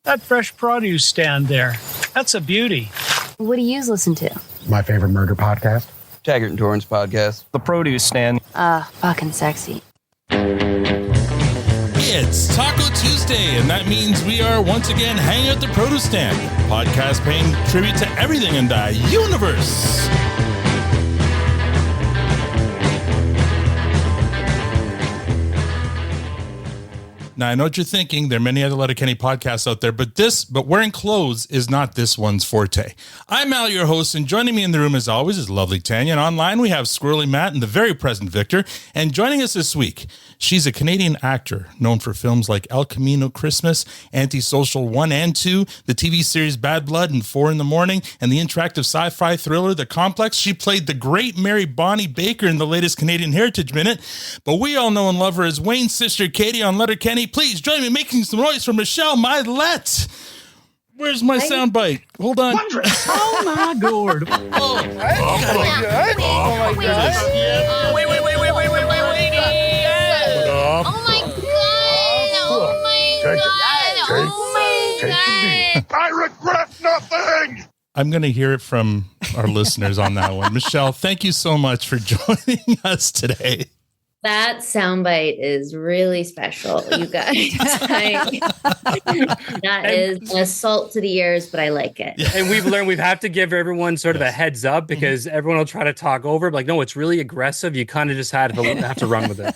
That fresh produce stand there, that's a beauty. What do you listen to? My favorite murder podcast. Taggart and Torrance podcast. The produce stand. Fucking sexy. It's Taco Tuesday, and that means we are once again hanging out the produce stand. Podcast paying tribute to everything in the universe. Now, I know what you're thinking. There are many other Letterkenny podcasts out there, but wearing clothes is not this one's forte. I'm Al, your host, and joining me in the room, as always, is lovely Tanya. And online, we have Squirrely Matt and the very present Victor. And joining us this week, she's a Canadian actor known for films like El Camino Christmas, Antisocial 1 and 2, the TV series Bad Blood and 4 in the Morning, and the interactive sci-fi thriller The Complex. She played the great Mary Bonnie Baker in the latest Canadian Heritage Minute. But we all know and love her as Wayne's sister, Katy, on Letterkenny. Please join me making some noise for Michelle Mylett. Where's my soundbite? Hold on. Oh my god. Oh my god. Oh my god. I regret nothing. I'm going to hear it from our listeners on that one. Michelle, thank you so much for joining us today. That soundbite is really special, you guys. That is an assault to the ears, but I like it. And we've learned we have to give everyone sort of a heads up because everyone will try to talk over. Like, no, it's really aggressive. You kind of just have to run with it.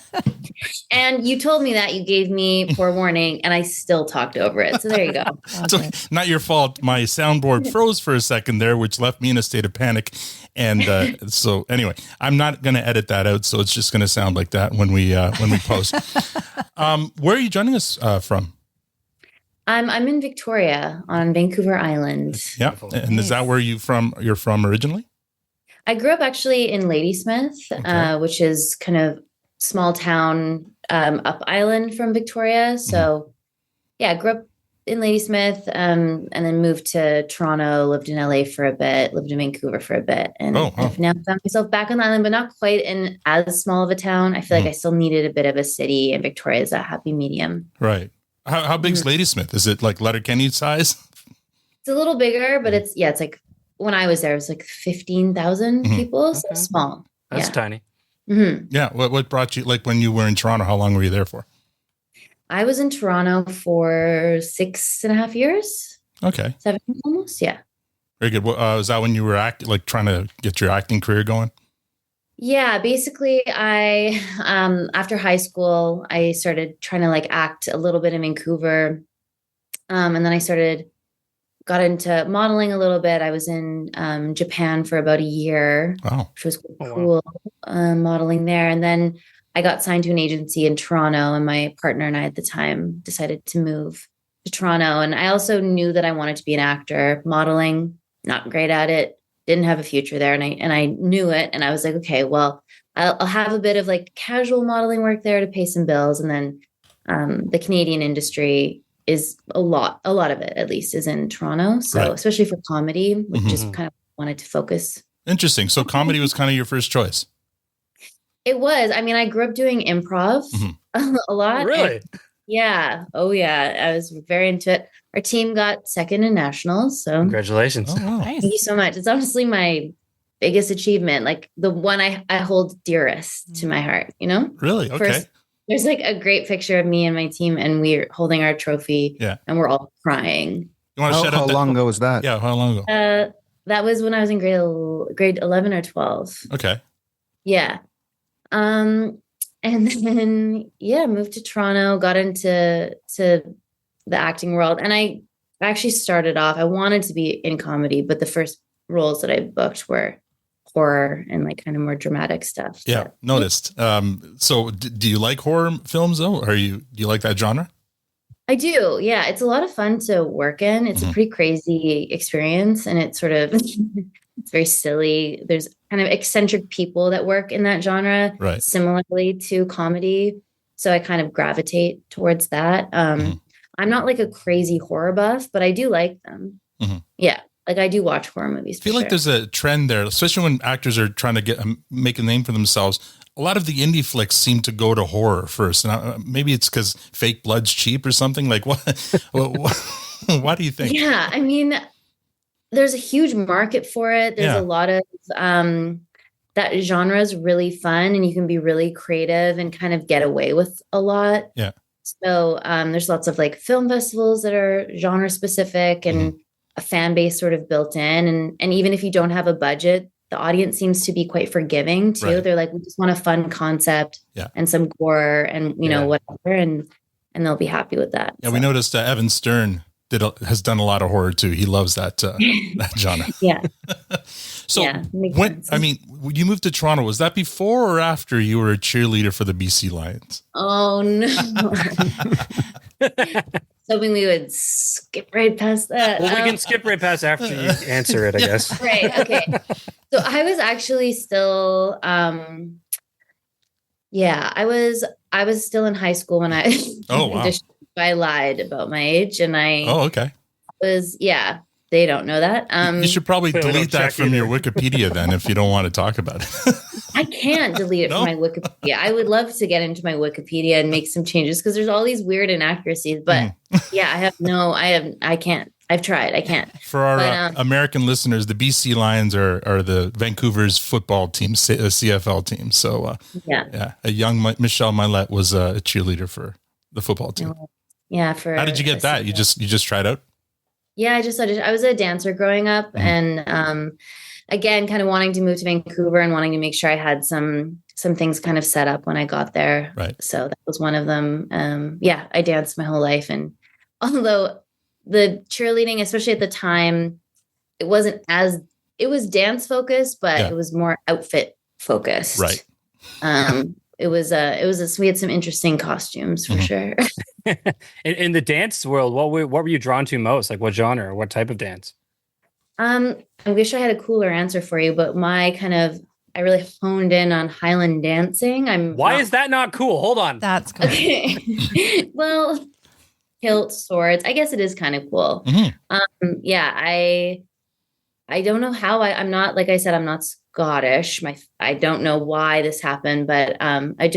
And you told me that, you gave me forewarning, and I still talked over it. So there you go. So not your fault. My soundboard froze for a second there, which left me in a state of panic. And so anyway, I'm not going to edit that out. So it's just going to sound like that when we post. Where are you joining us from? I'm in Victoria on Vancouver Island. Yeah. And is that where you're from originally? I grew up actually in Ladysmith, which is kind of small town up island from Victoria. So yeah, I grew up in Ladysmith and then moved to Toronto, lived in LA for a bit, lived in Vancouver for a bit. And I've now found myself back on the island, but not quite in as small of a town. I feel like I still needed a bit of a city, and Victoria is a happy medium. Right. How big is Ladysmith? Is it like Letterkenny size? It's a little bigger, but it's like when I was there, it was like 15,000 people. So small. That's tiny. Mm-hmm. Yeah. What brought you, like when you were in Toronto, how long were you there for? I was in Toronto for 6.5 years. Okay. 7 almost. Yeah. Very good. Was that when you were trying to get your acting career going? Yeah, basically I, after high school, I started trying to act a little bit in Vancouver. And then I got into modeling a little bit. I was in Japan for about a year, which was cool, modeling there. And then I got signed to an agency in Toronto, and my partner and I at the time decided to move to Toronto. And I also knew that I wanted to be an actor. Modeling, not great at it, didn't have a future there. And I knew it. And I was like, okay, well, I'll have a bit of casual modeling work there to pay some bills. And then the Canadian industry is a lot of it, at least, is in Toronto. So especially for comedy, which just kind of wanted to focus. Interesting. So comedy was kind of your first choice. It was. I mean, I grew up doing improv a lot. Really? Yeah. Oh, yeah. I was very into it. Our team got second in nationals. So congratulations. Oh, wow. Thank you so much. It's honestly my biggest achievement. The one I hold dearest to my heart, Really? Okay. First, there's a great picture of me and my team, and we're holding our trophy. Yeah. And we're all crying. You want to How long ago was that? Yeah. How long ago? That was when I was in grade 11 or 12. Okay. Yeah. And then, moved to Toronto, got into the acting world. And I actually started off, I wanted to be in comedy, but the first roles that I booked were horror and kind of more dramatic stuff. Yeah. Noticed. So do you like horror films though? Or do you like that genre? I do. Yeah. It's a lot of fun to work in. It's a pretty crazy experience, and it's sort of, it's very silly. There's kind of eccentric people that work in that genre, similarly to comedy. So I kind of gravitate towards that. I'm not a crazy horror buff, but I do like them. Yeah. I do watch horror movies. I feel like there's a trend there, especially when actors are trying to make a name for themselves. A lot of the indie flicks seem to go to horror first. And maybe it's because fake blood's cheap or something. What? Why do you think? Yeah, I mean, there's a huge market for it. There's a lot of that genre is really fun, and you can be really creative and kind of get away with a lot. Yeah. So there's lots of like film festivals that are genre specific and a fan base sort of built in. And even if you don't have a budget, the audience seems to be quite forgiving too. Right. They're like, we just want a fun concept and some gore and, you know, whatever. And they'll be happy with that. Yeah. So. We noticed Evan Stern has done a lot of horror too. He loves that, that genre. Yeah. So you moved to Toronto, was that before or after you were a cheerleader for the BC Lions? Oh no. Hoping we would skip right past that. Well, we can skip right past after you answer it, I guess. Right. Okay. So I was actually still, I was still in high school when I, I lied about my age and I they don't know that. You should probably delete that from your Wikipedia then if you don't want to talk about it. I can't delete it from my Wikipedia. I would love to get into my Wikipedia and make some changes because there's all these weird inaccuracies. But I can't. I've tried. I can't. For our American listeners, the BC Lions are the Vancouver's football team, CFL team. So a young Michelle Mylett was a cheerleader for the football team. Yeah. How did you get that? You just tried out? Yeah, I was a dancer growing up and again, kind of wanting to move to Vancouver and wanting to make sure I had some things kind of set up when I got there. Right. So that was one of them. I danced my whole life. And although the cheerleading, especially at the time, it was dance focused, but it was more outfit focused. Right. We had some interesting costumes for sure. In the dance world, what were you drawn to most? Like what genre or what type of dance? I wish I had a cooler answer for you, but I really honed in on Highland dancing. Why is that not cool? Hold on. That's cool. Okay. Well, hilt swords. I guess it is kind of cool. I don't know how I'm not, like I said, I'm not Scottish. I don't know why this happened, but I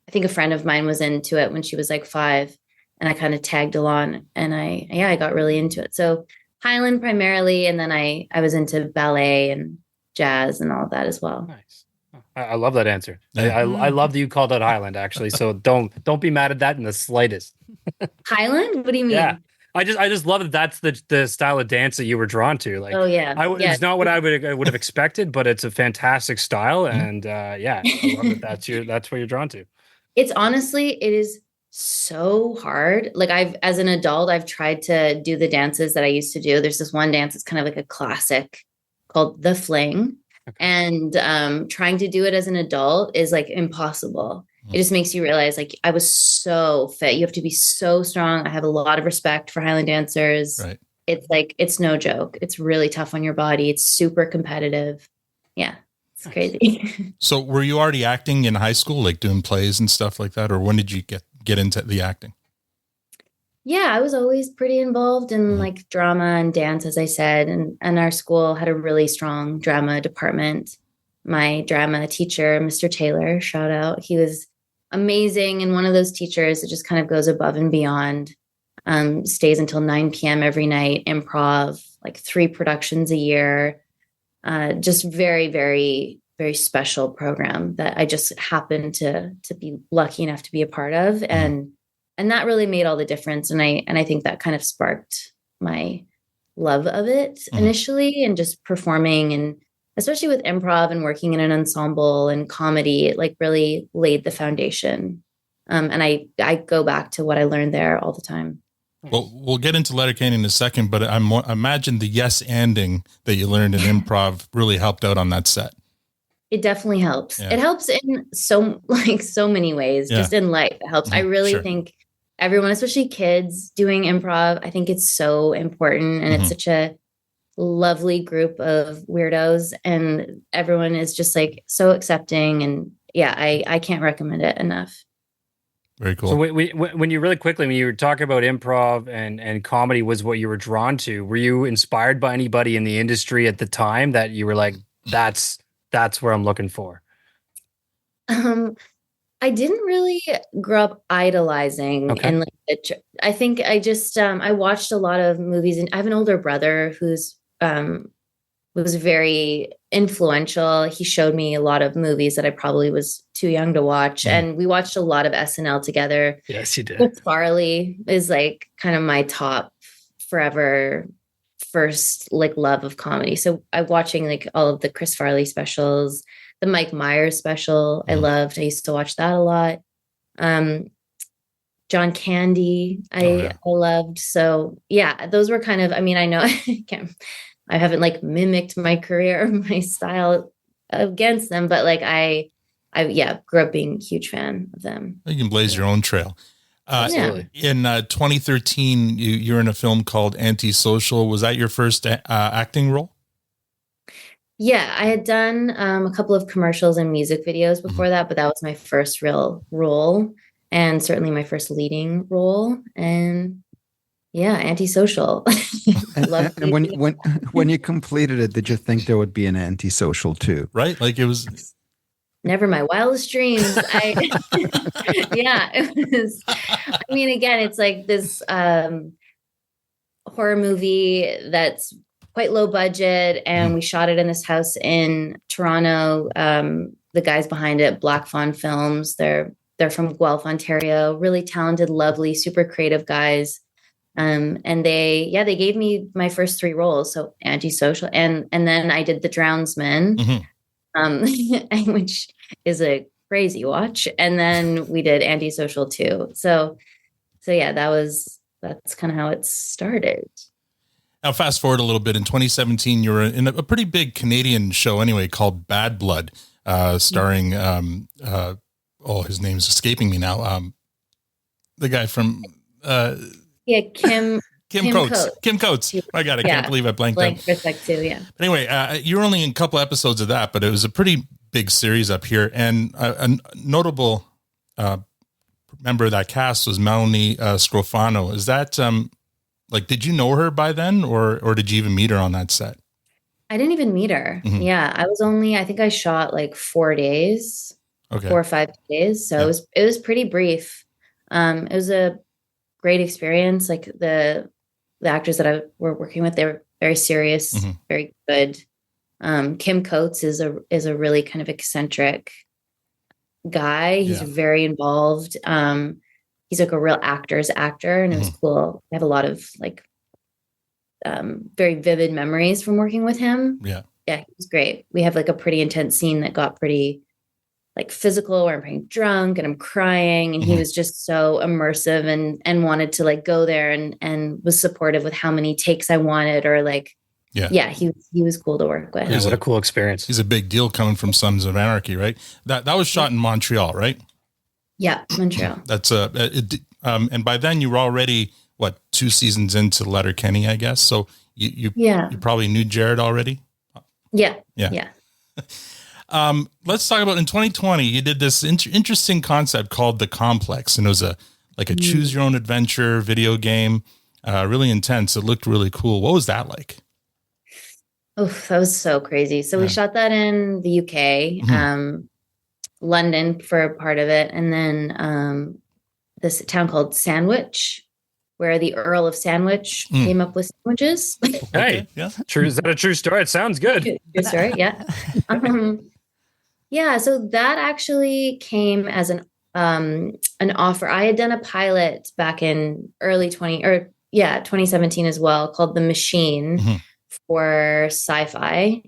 think a friend of mine was into it when she was like 5 and I kind of tagged along and I got really into it. So Highland primarily. And then I was into ballet and jazz and all of that as well. Nice. I love that answer. I love that you called out Highland actually. So don't be mad at that in the slightest. Highland? What do you mean? Yeah. I just love that that's the style of dance that you were drawn to. Like, it's not what I would have expected, but it's a fantastic style, and I love that that's what you're drawn to. It's honestly, it is so hard. Like as an adult, I've tried to do the dances that I used to do. There's this one dance that's kind of like a classic called the fling, and trying to do it as an adult is like impossible. It just makes you realize, like, I was so fit. You have to be so strong. I have a lot of respect for Highland dancers. Right. It's like, it's no joke. It's really tough on your body. It's super competitive. Yeah, it's crazy. So were you already acting in high school, like doing plays and stuff like that? Or when did you get into the acting? Yeah, I was always pretty involved in like drama and dance, as I said. And our school had a really strong drama department. My drama teacher, Mr. Taylor, shout out. He was amazing. And one of those teachers that just kind of goes above and beyond, stays until 9 p.m. every night, improv, like 3 productions a year, just very, very, very special program that I just happened to be lucky enough to be a part of. And that really made all the difference. And I think that kind of sparked my love of it initially, and just performing, and especially with improv and working in an ensemble and comedy, it like really laid the foundation. And I go back to what I learned there all the time. Well, we'll get into Letterkenny in a second, but I imagine the yes-anding that you learned in improv really helped out on that set. It definitely helps. Yeah. It helps in so many ways, just in life. It helps. I really think everyone, especially kids doing improv, I think it's so important, and it's such a lovely group of weirdos, and everyone is just like so accepting, and I can't recommend it enough. Very cool. So when you really quickly, when you were talking about improv and comedy was what you were drawn to, were you inspired by anybody in the industry at the time that you were like, that's where I'm looking for? I didn't really grow up idolizing, and like I think I just I watched a lot of movies, and I have an older brother who's was very influential. He showed me a lot of movies that I probably was too young to watch, and we watched a lot of SNL together. Yes, you did. Chris Farley is like kind of my top forever first like love of comedy. So I'm watching like all of the Chris Farley specials, the Mike Myers special. I loved. I used to watch that a lot. John Candy, I loved. So yeah, those were kind of. I mean, I know I haven't like mimicked my career or my style against them, but like I grew up being a huge fan of them. You can blaze your own trail. In 2013, you're in a film called Antisocial. Was that your first acting role? Yeah, I had done a couple of commercials and music videos before that, but that was my first real role and certainly my first leading role. And yeah, Antisocial. And when you completed it, did you think there would be an Antisocial too? Right, like it was. Never my wildest dreams. It was. I mean, again, it's like this horror movie that's quite low budget, and we shot it in this house in Toronto. The guys behind it, Black Fawn Films, they're from Guelph, Ontario. Really talented, lovely, super creative guys. And they gave me my first 3 roles. So Antisocial, and then I did The Drownsman. Which is a crazy watch. And then we did Antisocial too. So yeah, that's kind of how it started. Now, fast forward a little bit. In 2017, you were in a pretty big Canadian show anyway called Bad Blood, starring, his name's escaping me now. The guy from, Kim Coates. Kim Coates. My God, I can't believe I blanked out. For a sec too, yeah. But anyway, you were only in a couple episodes of that, but it was a pretty big series up here. And a notable member of that cast was Melanie Scrofano. Is that, did you know her by then, or did you even meet her on that set? I didn't even meet her. Mm-hmm. Yeah, I think I shot like 4 days, 4 or 5 days. So it was pretty brief. It was a great experience. Like the actors that I were working with, they were very serious, very good. Kim Coates is a really kind of eccentric guy. He's very involved. He's like a real actor's actor, and it was cool. I have a lot of like very vivid memories from working with him. Yeah, he was great. We have like a pretty intense scene that got pretty like physical, where I'm pretty drunk and I'm crying, and he was just so immersive and wanted to like go there and was supportive with how many takes I wanted, or like he was cool to work with. It was a cool experience. He's a big deal coming from Sons of Anarchy, right? That was shot in Montreal, right? Yeah, Montreal. That's and by then you were already 2 seasons into Letterkenny, I guess. So you probably knew Jared already. Yeah. Let's talk about in 2020, you did this interesting concept called The Complex, and it was a choose your own adventure video game, really intense. It looked really cool. What was that like? Oh, that was so crazy. So we shot that in the UK, London for a part of it. And then this town called Sandwich, where the Earl of Sandwich came up with sandwiches. Hey, true. Is that a true story? It sounds good. True story. Yeah. So that actually came as an offer. I had done a pilot back in early 2017 as well, called The Machine for Sci-Fi.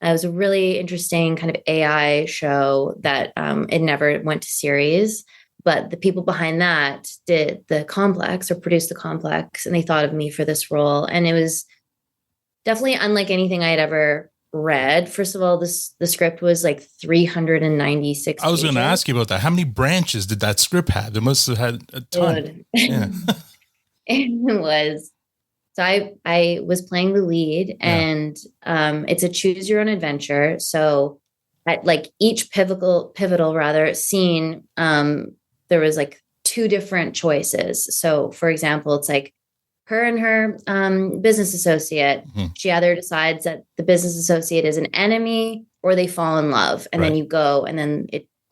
It was a really interesting kind of AI show that it never went to series, but the people behind that did the Complex, or produced the Complex, and they thought of me for this role. And it was definitely unlike anything I had ever read. First of all, the script was like 396 I was going to ask you about that. How many branches did that script have? It must have had a ton. Yeah. It was. So I was playing the lead, and it's a choose your own adventure. So at like each pivotal scene, there was like 2 different choices. So for example, it's like her and her business associate. She either decides that the business associate is an enemy, or they fall in love, and then you go, and then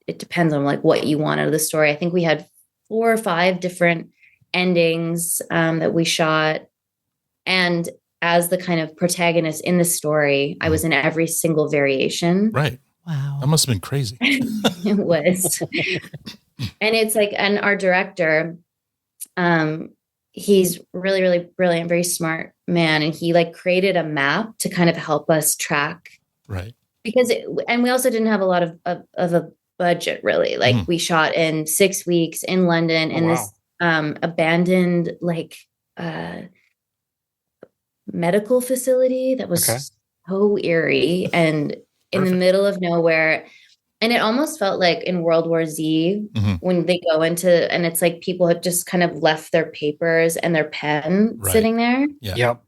it depends on like what you want out of the story. I think we had 4 or 5 different endings that we shot. And as the kind of protagonist in the story, I was in every single variation. Right. Wow. That must have been crazy. It was. And it's like, and our director, he's really, really brilliant, very smart man. And he like created a map to kind of help us track. Right. Because, and we also didn't have a lot of a budget really. Like we shot in 6 weeks in London in this abandoned, like, medical facility that was so eerie and in the middle of nowhere. And it almost felt like in World War Z when they go into, and it's like people had just kind of left their papers and their pen sitting there. Yeah. Yep.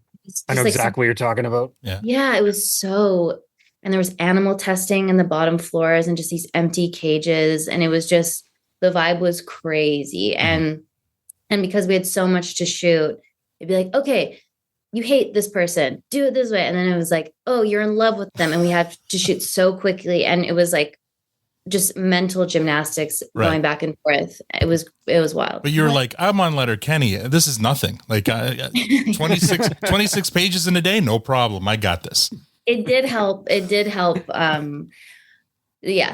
I know exactly what you're talking about. Yeah. It was so, and there was animal testing in the bottom floors and just these empty cages. And it was just, the vibe was crazy. And because we had so much to shoot, it'd be like, okay, you hate this person, do it this way. And then it was like, oh, you're in love with them. And we had to shoot so quickly. And it was like just mental gymnastics going back and forth. It was wild. But you were like, I'm on Letterkenny. This is nothing. Like 26 pages in a day. No problem. I got this. It did help. Yeah,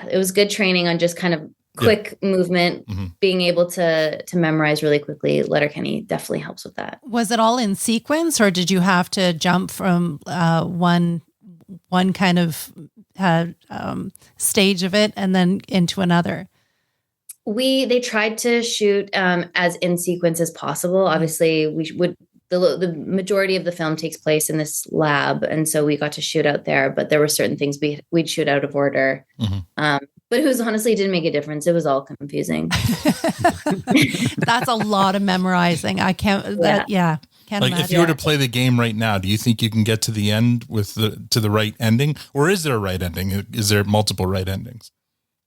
it was good training on just kind of quick movement, being able to memorize really quickly. Letterkenny definitely helps with that. Was it all in sequence, or did you have to jump from one kind of stage of it and then into another? They tried to shoot as in sequence as possible. Obviously, the majority of the film takes place in this lab, and so we got to shoot out there. But there were certain things we'd shoot out of order. But it was honestly didn't make a difference. It was all confusing. That's a lot of memorizing. I can't. Can't like imagine. if you were to play the game right now, do you think you can get to the end to the right ending, or is there a right ending? Is there multiple right endings?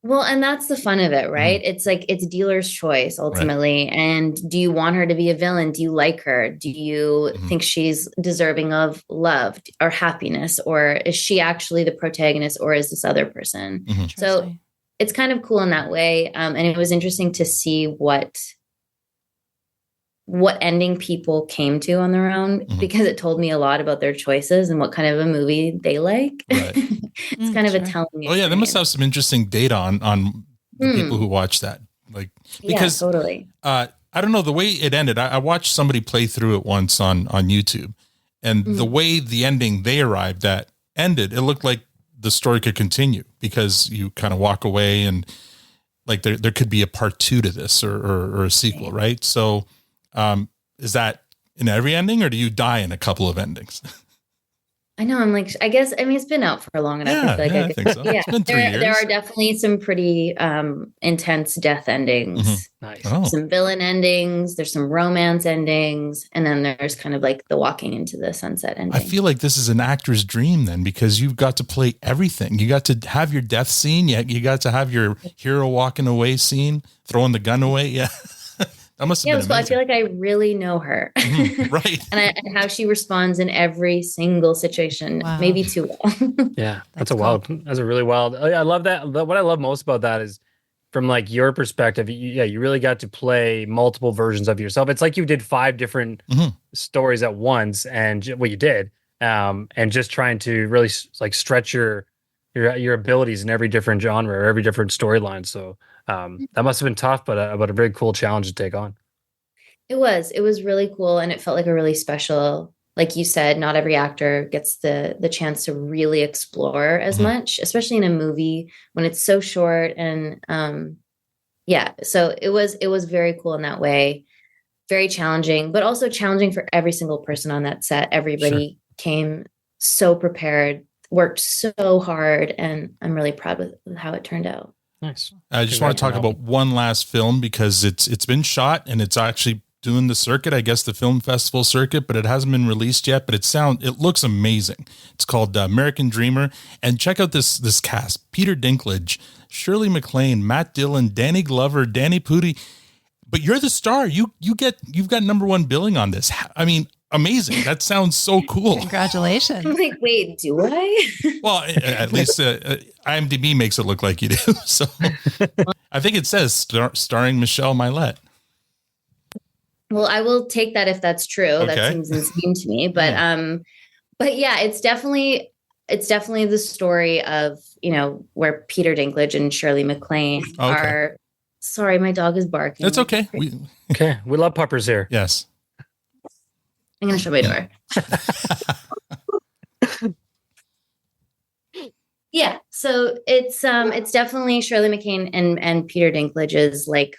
Well, and that's the fun of it, right? It's like it's dealer's choice ultimately. Right. And do you want her to be a villain? Do you like her? Do you think she's deserving of love or happiness? Or is she actually the protagonist, or is this other person? So it's kind of cool in that way. And it was interesting to see what ending people came to on their own, because it told me a lot about their choices and what kind of a movie they like. Right. It's kind of a telling experience. Oh yeah, they must have some interesting data on the people who watch that. Like, because totally. I don't know the way it ended. I watched somebody play through it once on YouTube, and the way the ending they arrived at ended, it looked like the story could continue, because you kind of walk away and like there could be a part 2 to this or a sequel, right? So is that in every ending, or do you die in a couple of endings? I know. I'm like, I guess, I mean, it's been out for long enough. Yeah, I think so. It's been 3 years. There are definitely some pretty intense death endings. Nice. Some villain endings. There's some romance endings. And then there's kind of like the walking into the sunset ending. I feel like this is an actor's dream then, because you've got to play everything. You got to have your death scene. You got to have your hero walking away scene, throwing the gun away. Yeah. That must have been amazing. I feel like I really know her. Right. and how she responds in every single situation, maybe too well. Yeah, that's a really wild. I love that. What I love most about that is from like your perspective, you really got to play multiple versions of yourself. It's like you did 5 different stories at once, and what you did, and just trying to really like stretch your abilities in every different genre or every different storyline. So that must have been tough, but a very cool challenge to take on. It was really cool. And it felt like a really special, like you said, not every actor gets the chance to really explore as much, especially in a movie when it's so short. And so it was very cool in that way. Very challenging, but also challenging for every single person on that set. Everybody came so prepared, worked so hard, and I'm really proud with how it turned out. Nice. I just want to talk about one last film, because it's been shot and it's actually doing the circuit, I guess the film festival circuit, but it hasn't been released yet, but it looks amazing. It's called American Dreamer, and check out this cast: Peter Dinklage, Shirley MacLaine, Matt Dillon, Danny Glover, Danny Pudi. But you're the star. You've got #1 billing on this. I mean, amazing. That sounds so cool. Congratulations. I'm like, wait, do I? Well, at least IMDb makes it look like you do. So I think it says starring Michelle Mylett. Well, I will take that if that's true. Okay. That seems insane to me. But yeah, it's definitely the story of, where Peter Dinklage and Shirley MacLaine are. Sorry, my dog is barking. That's okay. We love puppers here. Yes. I'm going to shut my door. Yeah. So it's definitely Shirley MacLaine and Peter Dinklage's like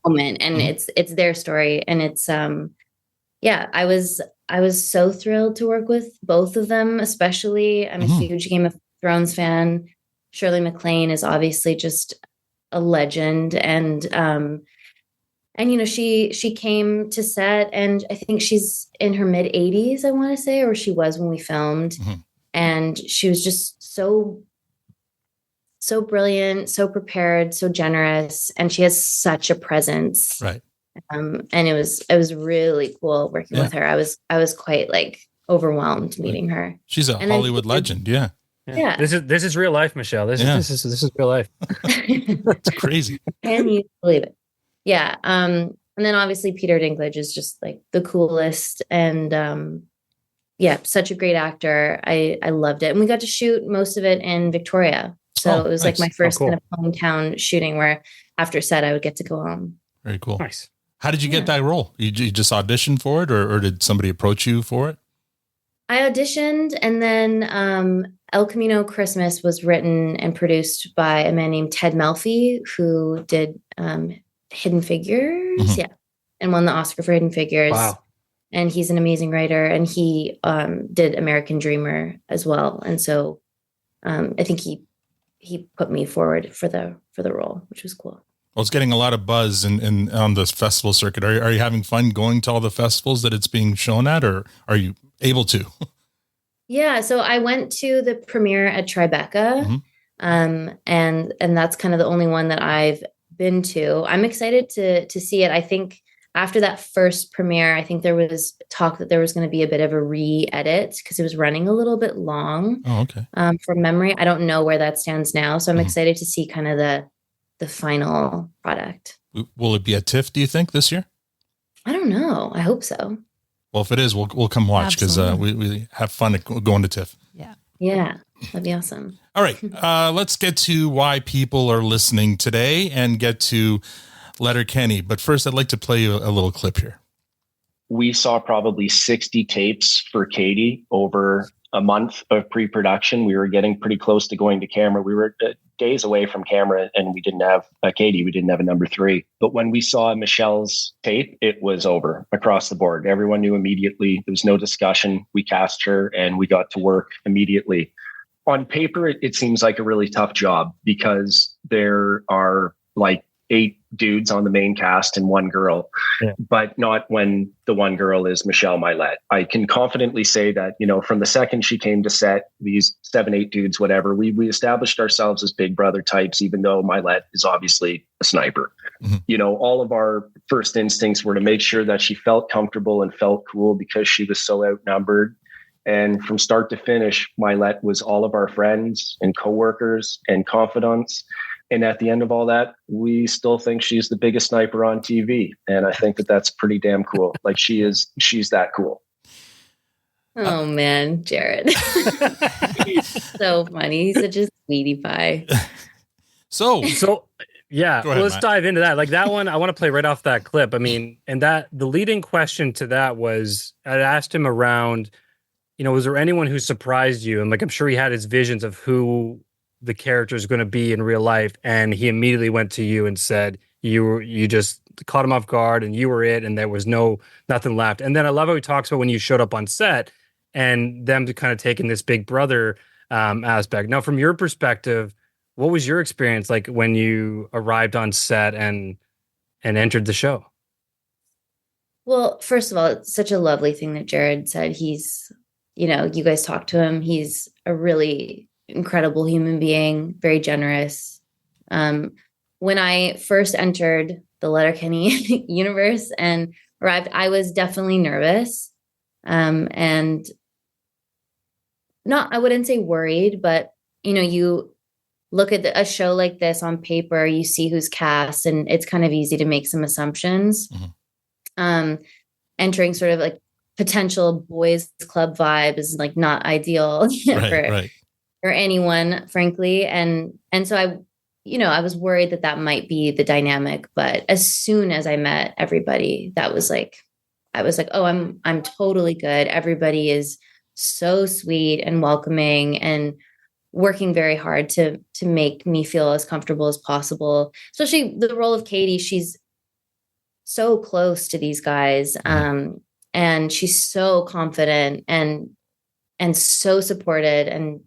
moment, and it's their story, and it's I was so thrilled to work with both of them, especially. I'm a huge Game of Thrones fan. Shirley MacLaine is obviously just a legend, and she came to set, and I think she's in her mid 80s, I want to say, or she was when we filmed. And she was just so brilliant, so prepared, so generous, and she has such a presence. Right. And it was really cool working with her. I was quite like overwhelmed meeting her. She's a Hollywood legend. Yeah. This is real life, Michelle. This is real life. It's crazy. Can you believe it? Yeah. And then obviously Peter Dinklage is just like the coolest, and such a great actor. I loved it. And we got to shoot most of it in Victoria. So it was nice. like my first kind of hometown shooting, where after set I would get to go home. Very cool. Nice. How did you get that role? You just auditioned for it, or did somebody approach you for it? I auditioned, and then El Camino Christmas was written and produced by a man named Ted Melfi, who did Hidden Figures, and won the Oscar for Hidden Figures. Wow. And he's an amazing writer, and he did American Dreamer as well. And so I think he put me forward for the role, which was cool. Well, it's getting a lot of buzz in on this festival circuit. Are you having fun going to all the festivals that it's being shown at, or are you able to? Yeah, so I went to the premiere at Tribeca, and that's kind of the only one that I've been to. I'm excited to see it. I think after that first premiere, I think there was talk that there was going to be a bit of a re-edit because it was running a little bit long. Oh, okay. From memory, I don't know where that stands now, so I'm excited to see kind of the final product. Will it be at TIFF, do you think, this year? I don't know. I hope so. Well, if it is, we'll come watch, because we have fun at going to TIFF. Yeah, that'd be awesome. All right, let's get to why people are listening today and get to Letterkenny. But first, I'd like to play you a little clip here. We saw probably 60 tapes for Katy over a month of pre-production. We were getting pretty close to going to camera. We were days away from camera, and we didn't have a Katy. We didn't have a number 3. But when we saw Michelle's tape, it was over across the board. Everyone knew immediately. There was no discussion. We cast her, and we got to work immediately. On paper, it seems like a really tough job because there are like 8 dudes on the main cast and 1 girl, but not when the 1 girl is Michelle Mylett. I can confidently say that, from the second she came to set, these 7-8 dudes, whatever, we established ourselves as big brother types, even though Mylett is obviously a sniper. All of our first instincts were to make sure that she felt comfortable and felt cool because she was so outnumbered. And from start to finish, Mylett was all of our friends and coworkers and confidants. And at the end of all that, we still think she's the biggest sniper on TV. And I think that that's pretty damn cool. Like she's that cool. Oh man, Jared. He's so funny. He's such a sweetie pie. So yeah, ahead, let's Matt. dive into that. Like that one, I want to play right off that clip. I mean, and that the leading question to that was, I asked him around, was there anyone who surprised you? And like, I'm sure he had his visions of who the character is going to be in real life, and he immediately went to you and said you just caught him off guard, and you were it, and there was nothing left. And then I love how he talks about when you showed up on set and them kind of taking this big brother aspect. Now, from your perspective, what was your experience like when you arrived on set and entered the show? Well, first of all, it's such a lovely thing that Jared said. He's, you guys talked to him. He's a really incredible human being, very generous. When I first entered the Letterkenny universe and arrived, I was definitely nervous. And I wouldn't say worried, but you look at a show like this on paper, you see who's cast, and it's kind of easy to make some assumptions. Entering sort of like potential boys club vibe is like not ideal for anyone, frankly. And so I was worried that might be the dynamic, but as soon as I met everybody, I was like, oh, I'm totally good. Everybody is so sweet and welcoming and working very hard to make me feel as comfortable as possible. Especially the role of Katy. She's so close to these guys. And she's so confident and so supported. And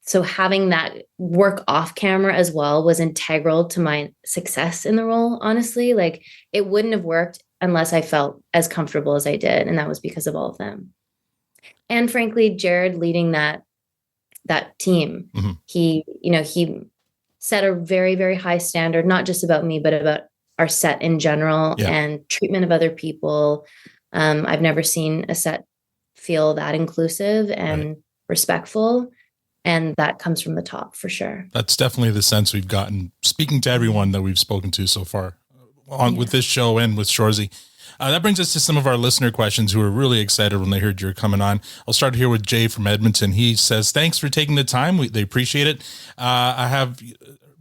so having that work off camera as well was integral to my success in the role. Honestly, like it wouldn't have worked unless I felt as comfortable as I did. And that was because of all of them. And frankly, Jared leading that team, he set a very, very high standard, not just about me, but about our set in general and treatment of other people. I've never seen a set feel that inclusive and respectful. And that comes from the top for sure. That's definitely the sense we've gotten speaking to everyone that we've spoken to so far with this show and with Shoresy. That brings us to some of our listener questions who are really excited when they heard you're coming on. I'll start here with Jay from Edmonton. He says, thanks for taking the time. They appreciate it. I have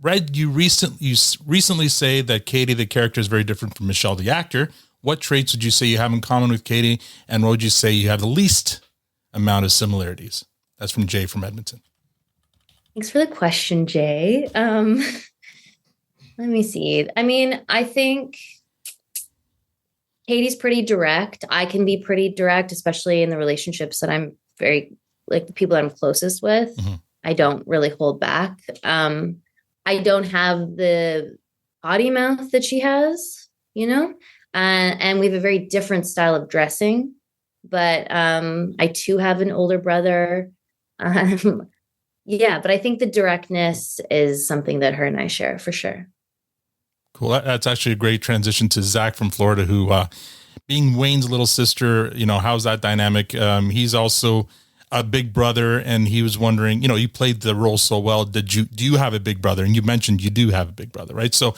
read you recently say that Katy, the character, is very different from Michelle, the actor. What traits would you say you have in common with Katy? And what would you say you have the least amount of similarities? That's from Jay from Edmonton. Thanks for the question, Jay. Let me see. I mean, I think Katy's pretty direct. I can be pretty direct, especially in the relationships that I'm very, like the people that I'm closest with. I don't really hold back. I don't have the potty mouth that she has, and we have a very different style of dressing. But I too have an older brother. But I think the directness is something that her and I share for sure. Cool. That's actually a great transition to Zach from Florida, who, being Wayne's little sister, how's that dynamic? He's also a big brother, and he was wondering, you played the role so well. Do you have a big brother? And you mentioned you do have a big brother, right? So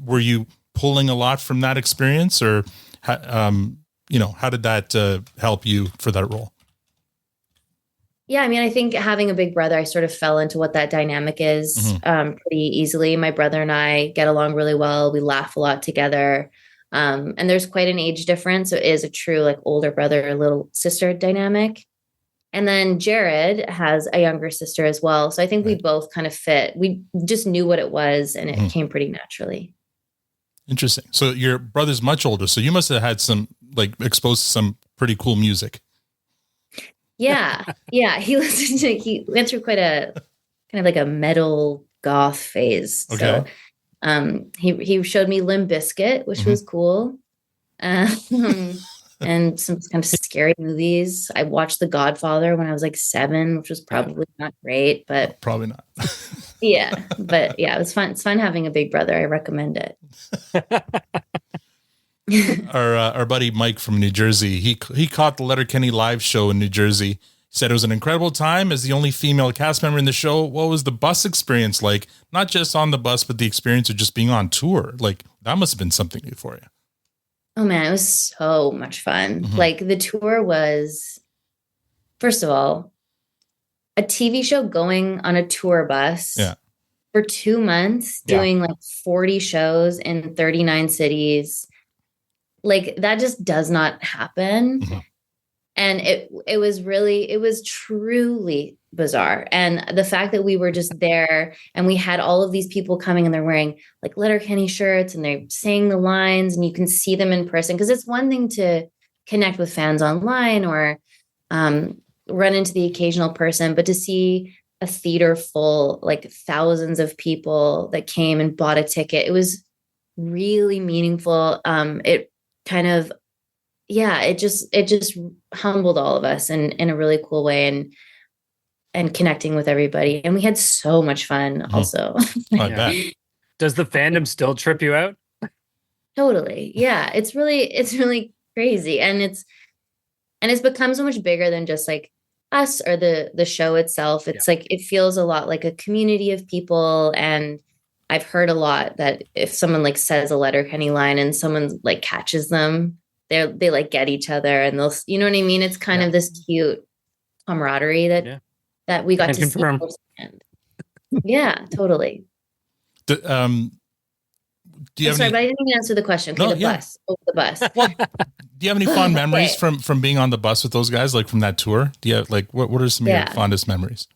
were you pulling a lot from that experience, or, how did that help you for that role? Yeah, I mean, I think having a big brother, I sort of fell into what that dynamic is pretty easily. My brother and I get along really well. We laugh a lot together. And there's quite an age difference. So it is a true like older brother, little sister dynamic. And then Jared has a younger sister as well. So I think we both kind of fit. We just knew what it was, and it came pretty naturally. Interesting. So your brother's much older. So you must have had exposed to some pretty cool music. Yeah. He went through quite a kind of like a metal goth phase. Okay. So he showed me Limp Bizkit, which was cool. And some kind of scary movies. I watched The Godfather when I was like 7, which was probably not great, but probably not. But it was fun. It's fun having a big brother. I recommend it. Our buddy Mike from New Jersey, he caught the Letterkenny live show in New Jersey. He said it was an incredible time as the only female cast member in the show. What was the bus experience like? Not just on the bus, but the experience of just being on tour. Like that must have been something new for you. Oh man, it was so much fun. Like the tour was, first of all, a TV show going on a tour bus for 2 months, doing like 40 shows in 39 cities. Like that just does not happen. And it was truly bizarre. And the fact that we were just there and we had all of these people coming and they're wearing like Letterkenny shirts and they're saying the lines and you can see them in person. Cause it's one thing to connect with fans online or run into the occasional person, but to see a theater full, like thousands of people that came and bought a ticket, it was really meaningful. It kind of, it just humbled all of us in a really cool way and connecting with everybody. And we had so much fun also. I bet. Does the fandom still trip you out? Totally. Yeah. It's really crazy. And it's become so much bigger than just like us or the show itself. It's like, it feels a lot like a community of people. And I've heard a lot that if someone like says a Letterkenny line and someone like catches them, they like get each other and they'll, you know what I mean? It's kind of this cute camaraderie that we got to confirm. see firsthand. Yeah, totally. Do you have Sorry, any, but I didn't even answer the question. Okay, the bus. well, do you have any fond memories from being on the bus with those guys, like from that tour? Do you have like what are some of your fondest memories?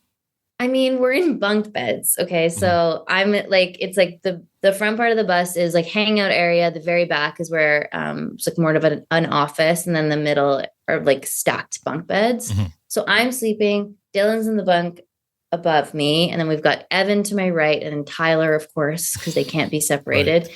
I mean, we're in bunk beds. Okay. So I'm like, it's like the front part of the bus is like hangout area. The very back is where it's like more of an office. And then the middle are like stacked bunk beds. So I'm sleeping. Dylan's in the bunk above me. And then we've got Evan to my right and then Tyler, of course, because they can't be separated,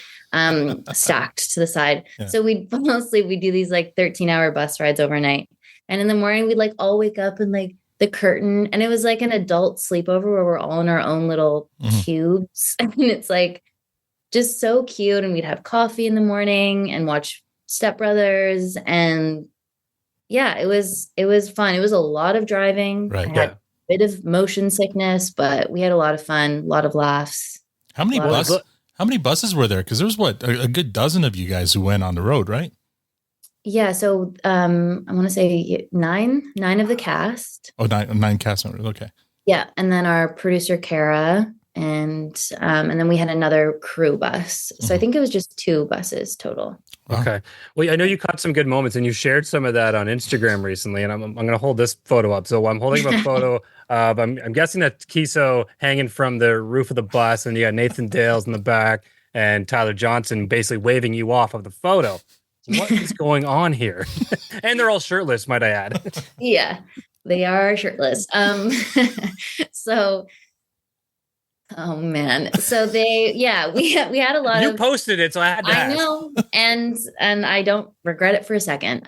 stacked to the side. Yeah. So we'd mostly, we do these like 13-hour bus rides overnight. And in the morning, we'd like all wake up and like, the curtain, and it was like an adult sleepover where we're all in our own little cubes. I mean, it's like just so cute. And we'd have coffee in the morning and watch Step Brothers. And yeah, it was fun. It was a lot of driving. Right. I had a bit of motion sickness, but we had a lot of fun, a lot of laughs. How many buses were there? Because there was a good dozen of you guys who went on the road, right? Yeah, so I want to say nine of the cast. Oh, nine cast members. Okay. Yeah, and then our producer Kara, and then we had another crew bus. So I think it was just 2 buses total. Wow. Okay. Well, I know you caught some good moments, and you shared some of that on Instagram recently. And I'm going to hold this photo up. So I'm holding up a photo of I'm guessing that's Kiso hanging from the roof of the bus, and you got Nathan Dales in the back, and Tyler Johnson basically waving you off of the photo. What is going on here? And they're all shirtless, might I add. Yeah, they are shirtless. So, oh man. So we had a lot You posted it, so I had to ask. I know. And I don't regret it for a second.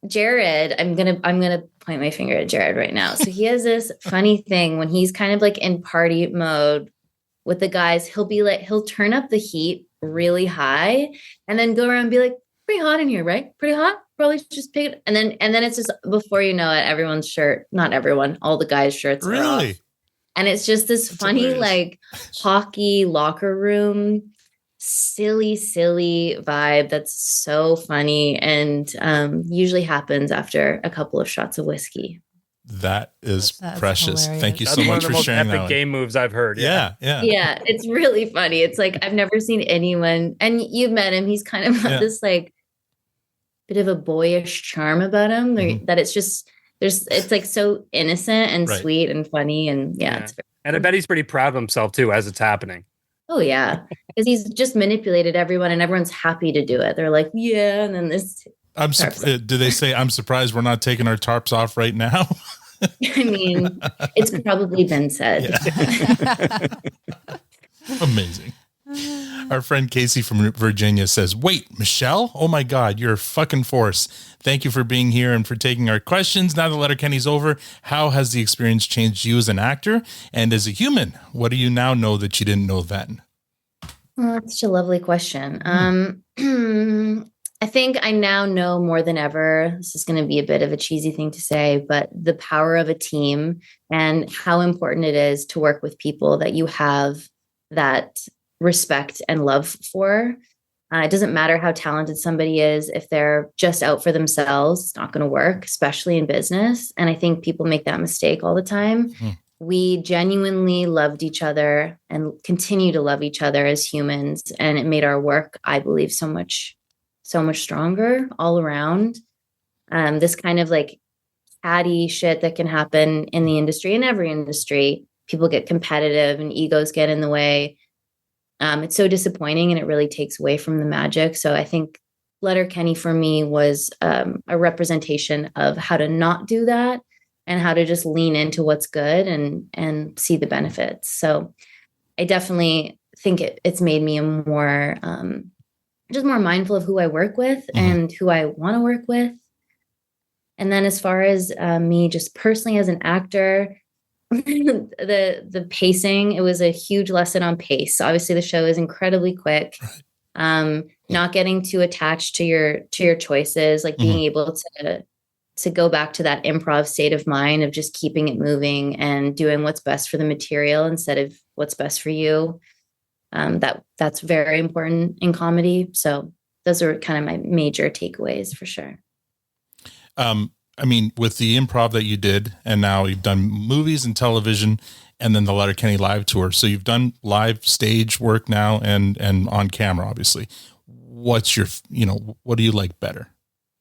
Jared, I'm going to point my finger at Jared right now. So he has this funny thing when he's kind of like in party mode with the guys, he'll turn up the heat really high and then go around and be like, pretty hot in here, right? Pretty hot? Probably just pick it. And then it's just, before you know it, everyone's shirt, not everyone, all the guys' shirts are off. And it's just this funny, hilarious, like hockey locker room, silly vibe that's so funny and usually happens after a couple of shots of whiskey. That's precious. Hilarious. Thank you so much for sharing that. Epic game moves I've heard. Yeah. It's really funny. It's like I've never seen anyone, and you've met him. He's kind of got this like bit of a boyish charm about him that it's just it's like so innocent and sweet and funny and it's very and I bet he's pretty proud of himself too as it's happening. Oh yeah, because he's just manipulated everyone and everyone's happy to do it. They're like, yeah, and then this. Do they say, I'm surprised we're not taking our tarps off right now? I mean, it's probably been said. Yeah. Amazing. Our friend Casey from Virginia says, wait, Michelle? Oh my God, you're a fucking force. Thank you for being here and for taking our questions. Now that Letterkenny's over, how has the experience changed you as an actor and as a human? What do you now know that you didn't know then? Well, that's such a lovely question. I think I now know more than ever, this is going to be a bit of a cheesy thing to say, but the power of a team and how important it is to work with people that you have that respect and love for. It doesn't matter how talented somebody is. If they're just out for themselves, it's not going to work, especially in business. And I think people make that mistake all the time. Mm-hmm. We genuinely loved each other and continue to love each other as humans. And it made our work, I believe, so much stronger all around. This kind of like catty shit that can happen in the industry, in every industry, people get competitive and egos get in the way. It's so disappointing and it really takes away from the magic. So I think Letterkenny for me was a representation of how to not do that and how to just lean into what's good and see the benefits. So I definitely think it's made me a more just more mindful of who I work with and who I want to work with. And then as far as me just personally as an actor, the pacing, it was a huge lesson on pace. Obviously the show is incredibly quick. Not getting too attached to your choices, like being able to go back to that improv state of mind of just keeping it moving and doing what's best for the material instead of what's best for you. That's very important in comedy. So those are kind of my major takeaways for sure. I mean, with the improv that you did, and now you've done movies and television, and then the Letterkenny live tour. So you've done live stage work now and on camera, obviously. What's your, what do you like better?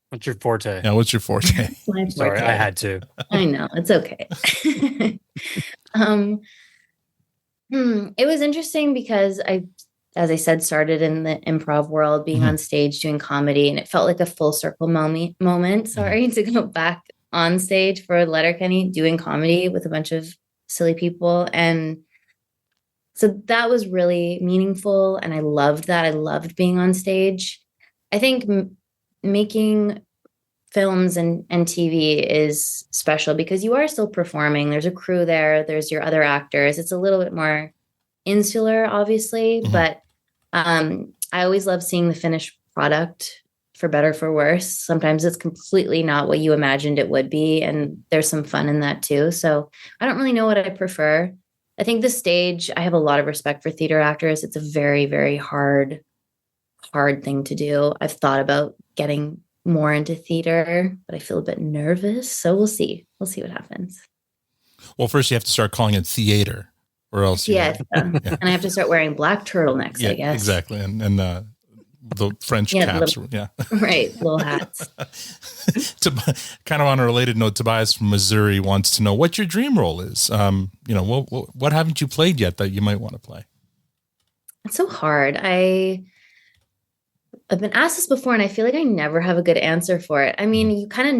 What's your forte? Yeah, what's your forte? Sorry, I had to. I know, it's okay. It was interesting because as I said, started in the improv world, being on stage doing comedy, and it felt like a full circle moment. Sorry, to go back on stage for Letterkenny doing comedy with a bunch of silly people, and so that was really meaningful, and I loved that. I loved being on stage. I think making films and TV is special because you are still performing. There's a crew there. There's your other actors. It's a little bit more insular, obviously, but I always love seeing the finished product, for better, for worse. Sometimes it's completely not what you imagined it would be, and there's some fun in that too. So I don't really know what I prefer. I think the stage, I have a lot of respect for theater actors. It's a very, very hard thing to do. I've thought about getting more into theater, but I feel a bit nervous. So we'll see. We'll see what happens. Well, first you have to start calling it theater, or else. Yes. And I have to start wearing black turtlenecks, I guess. Exactly. And the French caps. Right. Little hats. Kind of on a related note, Tobias from Missouri wants to know what your dream role is. What haven't you played yet that you might want to play? It's so hard. I've been asked this before, and I feel like I never have a good answer for it. I mean, you kind of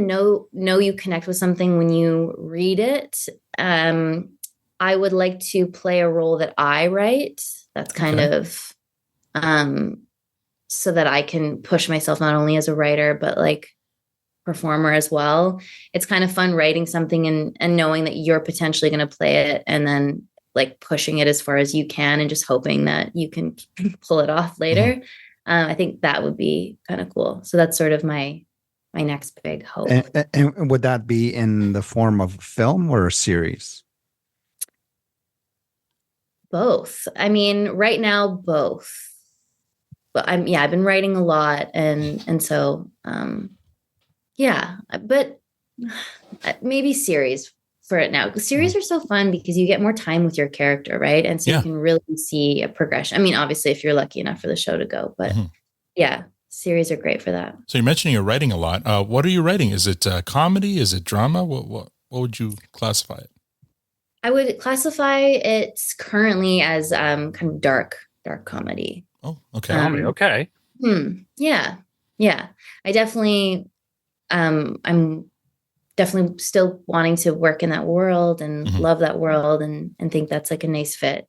know you connect with something when you read it. I would like to play a role that I write. That's kind of so that I can push myself not only as a writer, but like performer as well. It's kind of fun writing something and knowing that you're potentially going to play it, and then like pushing it as far as you can and just hoping that you can pull it off later. I think that would be kind of cool. So that's sort of my next big hope. And would that be in the form of film or a series? Both. I mean, right now, both. But I've been writing a lot, and so but maybe series for it now. Series are so fun because you get more time with your character, right? And so you can really see a progression. I mean, obviously, if you're lucky enough for the show to go, but series are great for that. So you're mentioning you're writing a lot. What are you writing? Is it comedy? Is it drama? What would you classify it? I would classify it currently as kind of dark comedy. Oh, okay. Comedy, okay. Yeah. I definitely, I'm definitely still wanting to work in that world and love that world and think that's like a nice fit.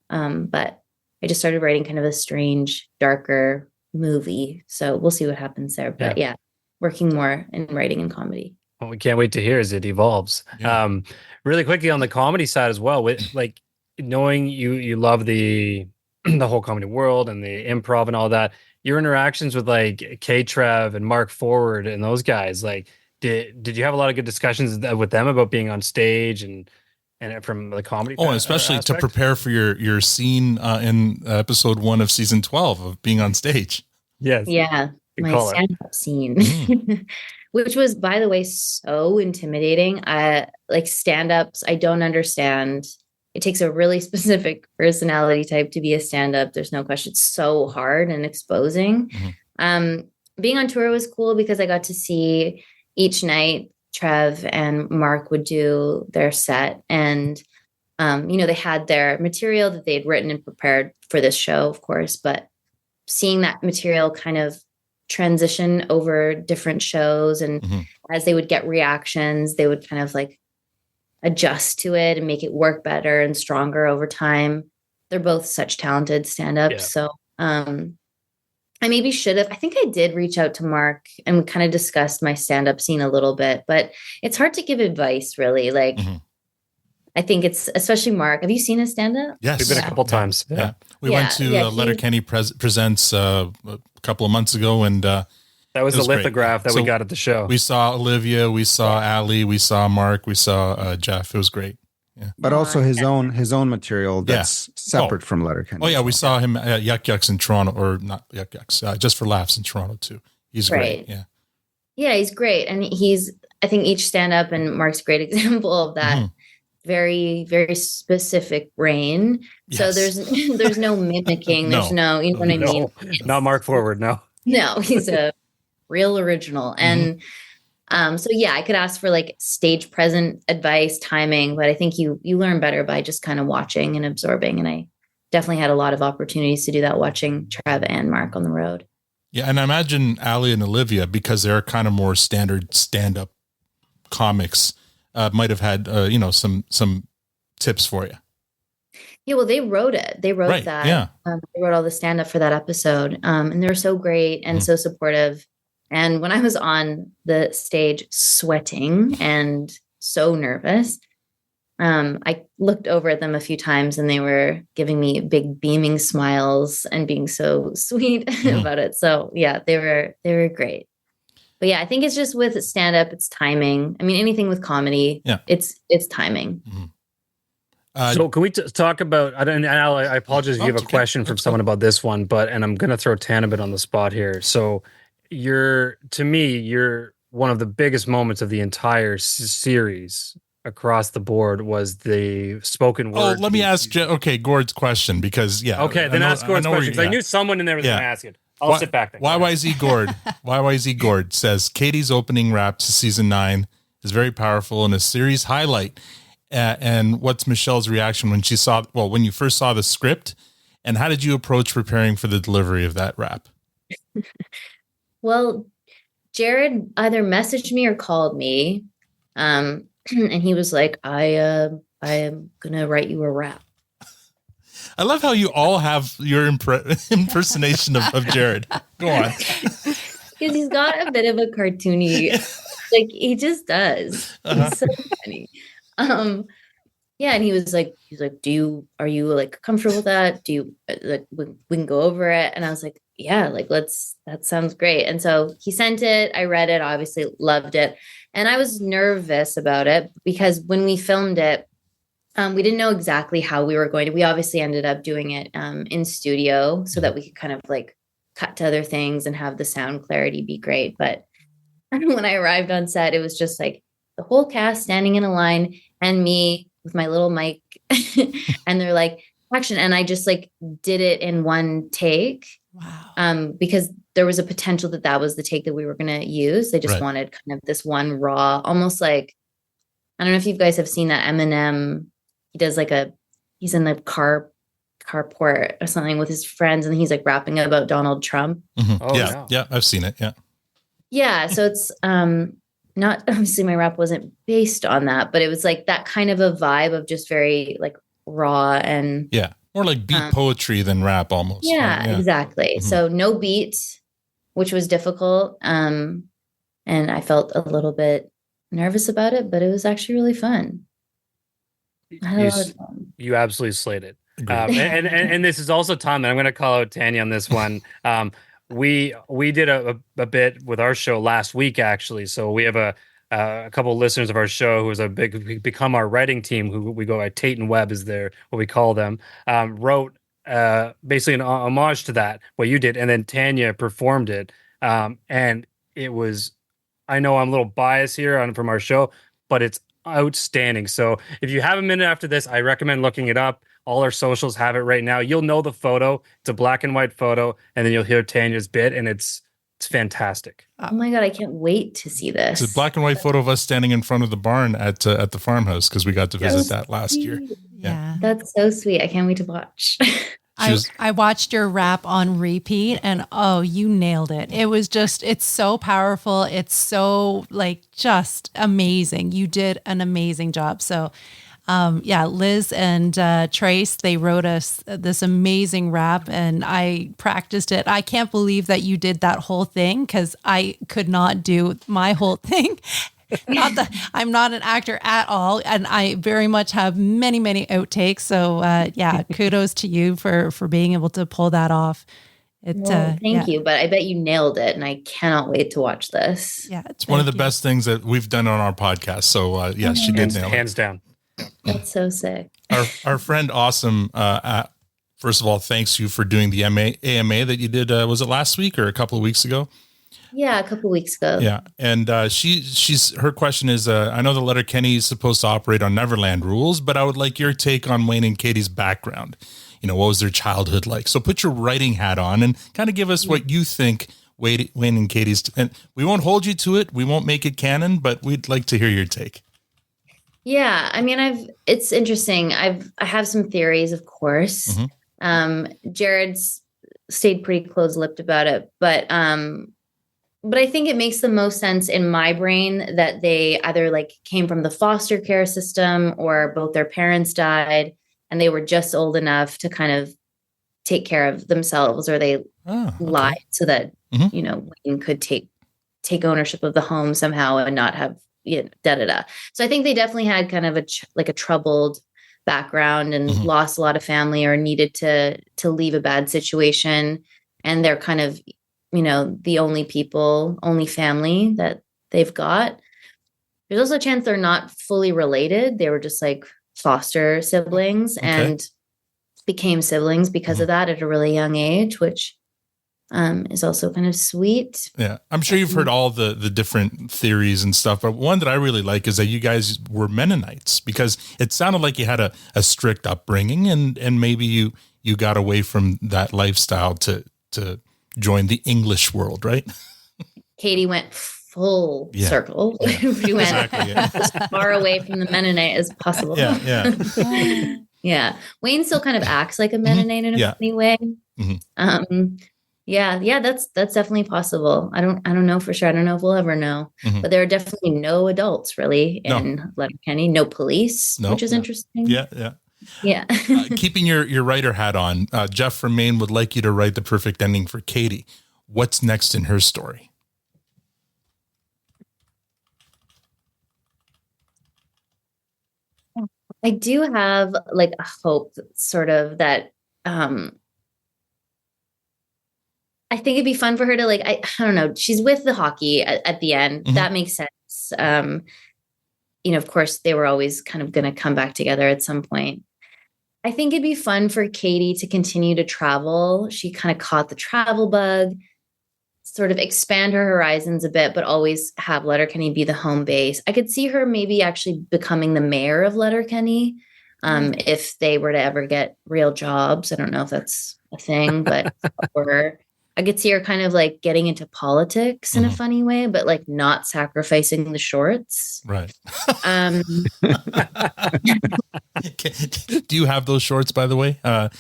But I just started writing kind of a strange, darker movie. So we'll see what happens there. But working more in writing and comedy. What we can't wait to hear as it evolves. Yeah. Really quickly on the comedy side as well, with like knowing you love the whole comedy world and the improv and all that, your interactions with like K-Trev and Mark Forward and those guys, like did you have a lot of good discussions with them about being on stage and from the comedy? Oh, especially aspect? To prepare for your scene in episode 1 of season 12 of being on stage. Yes. Yeah. My stand-up scene, which was, by the way, so intimidating. Like stand-ups, I don't understand. It takes a really specific personality type to be a stand-up. There's no question. It's so hard and exposing. Being on tour was cool because I got to see each night Trev and Mark would do their set. And, they had their material that they had written and prepared for this show, of course. But seeing that material kind of transition over different shows, and as they would get reactions, they would kind of like adjust to it and make it work better and stronger over time. They're both such talented stand-ups. Yeah. So I maybe should have. I think I did reach out to Mark and kind of discussed my stand-up scene a little bit, but it's hard to give advice, really. Like, I think it's especially Mark. Have you seen his stand up? Yes. We've been a couple times. Yeah. We Yeah, went to yeah, Letterkenny Presents a couple of months ago, and That was it the great. lithograph that So we got at the show. we saw Olivia, we saw Ali, we saw Mark, we saw Jeff. It was great. But also his own material Yeah. that's separate from Letterkenny. Oh yeah, as we well. saw him at Yuck Yucks in Toronto, or not Yuck Yucks, Just for Laughs in Toronto too. He's great. Right. Yeah. Yeah, he's great. And I think each stand up, and Mark's a great example of that. Mhm. Very, very specific brain. So Yes. there's no mimicking. There's no, you know what I mean? Not Mark Forward. No. No, he's a real original. And so yeah, I could ask for like stage present advice, timing, but I think you learn better by just kind of watching and absorbing. And I definitely had a lot of opportunities to do that watching Trev and Mark on the road. Yeah, and I imagine Ali and Olivia, because they're kind of more standard stand-up comics, might have had some tips for you. Yeah, well, they wrote it. They wrote Right, that. yeah. They wrote all the stand up for that episode. And they were so great and so supportive. And when I was on the stage sweating and so nervous, I looked over at them a few times and they were giving me big beaming smiles and being so sweet about it. So yeah, they were great. But yeah, I think it's just with stand up, it's timing. I mean, anything with comedy, it's timing. So can we talk about, and I apologize if you have a question from someone about this one, and I'm going to throw Tan a bit on the spot here. So you're one of the biggest moments of the entire series across the board was the spoken word. Oh, let me ask Gord's question, because Okay, then ask Gord's question, because I knew someone in there was going to ask it. I'll sit back there. YYZ Gord. YYZ Gord says Katy's opening rap to season 9 is very powerful and a series highlight. And what's Michelle's reaction when when you first saw the script, and how did you approach preparing for the delivery of that rap? Well, Jared either messaged me or called me. And he was like, I am going to write you a rap. I love how you all have your impersonation of Jared. Go on. Because he's got a bit of a cartoony, like he just does. He's so funny. Yeah, and he's like, are you like comfortable with that? Do you like we can go over it? And I was like, yeah, like that sounds great. And so he sent it. I read it, obviously loved it. And I was nervous about it because when we filmed it, we didn't know exactly how we were going to. We obviously ended up doing it in studio so that we could kind of like cut to other things and have the sound clarity be great. But when I arrived on set, it was just like the whole cast standing in a line and me with my little mic and they're like, action. And I just like did it in one take. Wow. Because there was a potential that was the take that we were going to use. They just wanted kind of this one raw, almost like, I don't know if you guys have seen that Eminem. He does like he's in the carport or something with his friends and he's like rapping about Donald Trump. Mm-hmm. Oh, yeah. Yeah. I've seen it. Yeah. Yeah. So it's, not obviously my rap wasn't based on that, but it was like that kind of a vibe of just very like raw and more like beat poetry than rap almost. Yeah, right? exactly. Mm-hmm. So no beat, which was difficult. And I felt a little bit nervous about it, but it was actually really fun. I had a lot of fun. You absolutely slayed it. And this is also Tom, and I'm going to call out Tanya on this one. We did a bit with our show last week, actually. So we have a couple of listeners of our show who is become our writing team, who we go by Tate and Webb is what we call them, wrote basically an homage to that, what you did. And then Tanya performed it. And it was, I know I'm a little biased here from our show, but it's outstanding. So if you have a minute after this, I recommend looking it up. All our socials have it right now. You'll know the photo. It's a black and white photo, and then you'll hear Tanya's bit, and it's fantastic. Oh my God, I can't wait to see this. It's a black and white photo of us standing in front of the barn at the farmhouse because we got to visit that last year. Yeah. That's so sweet. I can't wait to watch. I watched your rap on repeat and you nailed it. It was it's so powerful. It's so like just amazing. You did an amazing job. So Liz and Trace, they wrote us this amazing rap and I practiced it. I can't believe that you did that whole thing because I could not do my whole thing. I'm not an actor at all, and I very much have many outtakes. So yeah, kudos to you for being able to pull that off. Thank you, but I bet you nailed it, and I cannot wait to watch this. Yeah, it's one of the best things that we've done on our podcast. So yeah, she did nail it. Hands down. That's so sick. Our friend Awesome, first of all, thanks you for doing the AMA that you did. Was it last week or a couple of weeks ago? Yeah, a couple of weeks ago. Yeah, and her question is, I know the Letterkenny is supposed to operate on Neverland rules, but I would like your take on Wayne and Katy's background. You know, what was their childhood like? So put your writing hat on and kind of give us what you think Wayne and Katy's. And we won't hold you to it. We won't make it canon, but we'd like to hear your take. Yeah, I mean, it's interesting. I have some theories, of course. Jared's stayed pretty close-lipped about it, but I think it makes the most sense in my brain that they either like came from the foster care system or both their parents died and they were just old enough to kind of take care of themselves, or they lied so that you know, Wayne could take ownership of the home somehow and not have, you know, So I think they definitely had kind of a troubled background and lost a lot of family or needed to leave a bad situation, and they're kind of, you know, the only family that they've got. There's also a chance they're not fully related. They were just like foster siblings and became siblings because of that at a really young age, which is also kind of sweet. Yeah. I'm sure you've heard all the different theories and stuff, but one that I really like is that you guys were Mennonites, because it sounded like you had a strict upbringing and maybe you got away from that lifestyle to join the English world, right? Katy went full circle. Yeah. She went as far away from the Mennonite as possible. Yeah. Yeah. Wayne still kind of acts like a Mennonite in a funny way. Yeah, that's definitely possible. I don't know for sure. I don't know if we'll ever know. But there are definitely no adults really in Letterkenny, no police, which is interesting. Yeah. Keeping your writer hat on, Jeff from Maine would like you to write the perfect ending for Katy. What's next in her story? I do have like a hope sort of that I think it'd be fun for her to like, I don't know, she's with the hockey at the end. That makes sense. You know, of course they were always kind of going to come back together at some point. I think it'd be fun for Katy to continue to travel. She kind of caught the travel bug, sort of expand her horizons a bit, but always have Letterkenny be the home base. I could see her maybe actually becoming the mayor of Letterkenny if they were to ever get real jobs. I don't know if that's a thing, but or I could see her kind of like getting into politics in a funny way, but like not sacrificing the shorts. Right. Do you have those shorts, by the way? I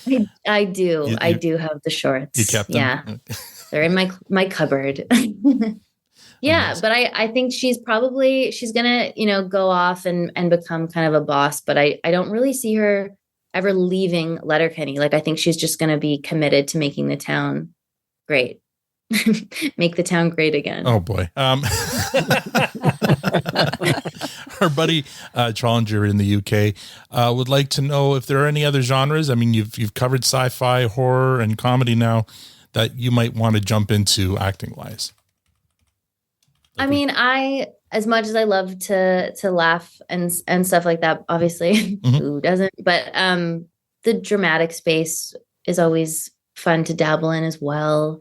do. I do have the shorts. You kept them? Yeah. They're in my cupboard. Yeah. But I think she's going to, you know, go off and become kind of a boss, but I don't really see her ever leaving Letterkenny. Like, I think she's just going to be committed to making the town great. Make the town great again. Oh boy. Our buddy Challenger in the UK would like to know if there are any other genres. I mean, you've covered sci-fi, horror, and comedy now that you might want to jump into acting wise. I mean, as much as I love to laugh and stuff like that, obviously who doesn't, but the dramatic space is always fun to dabble in as well.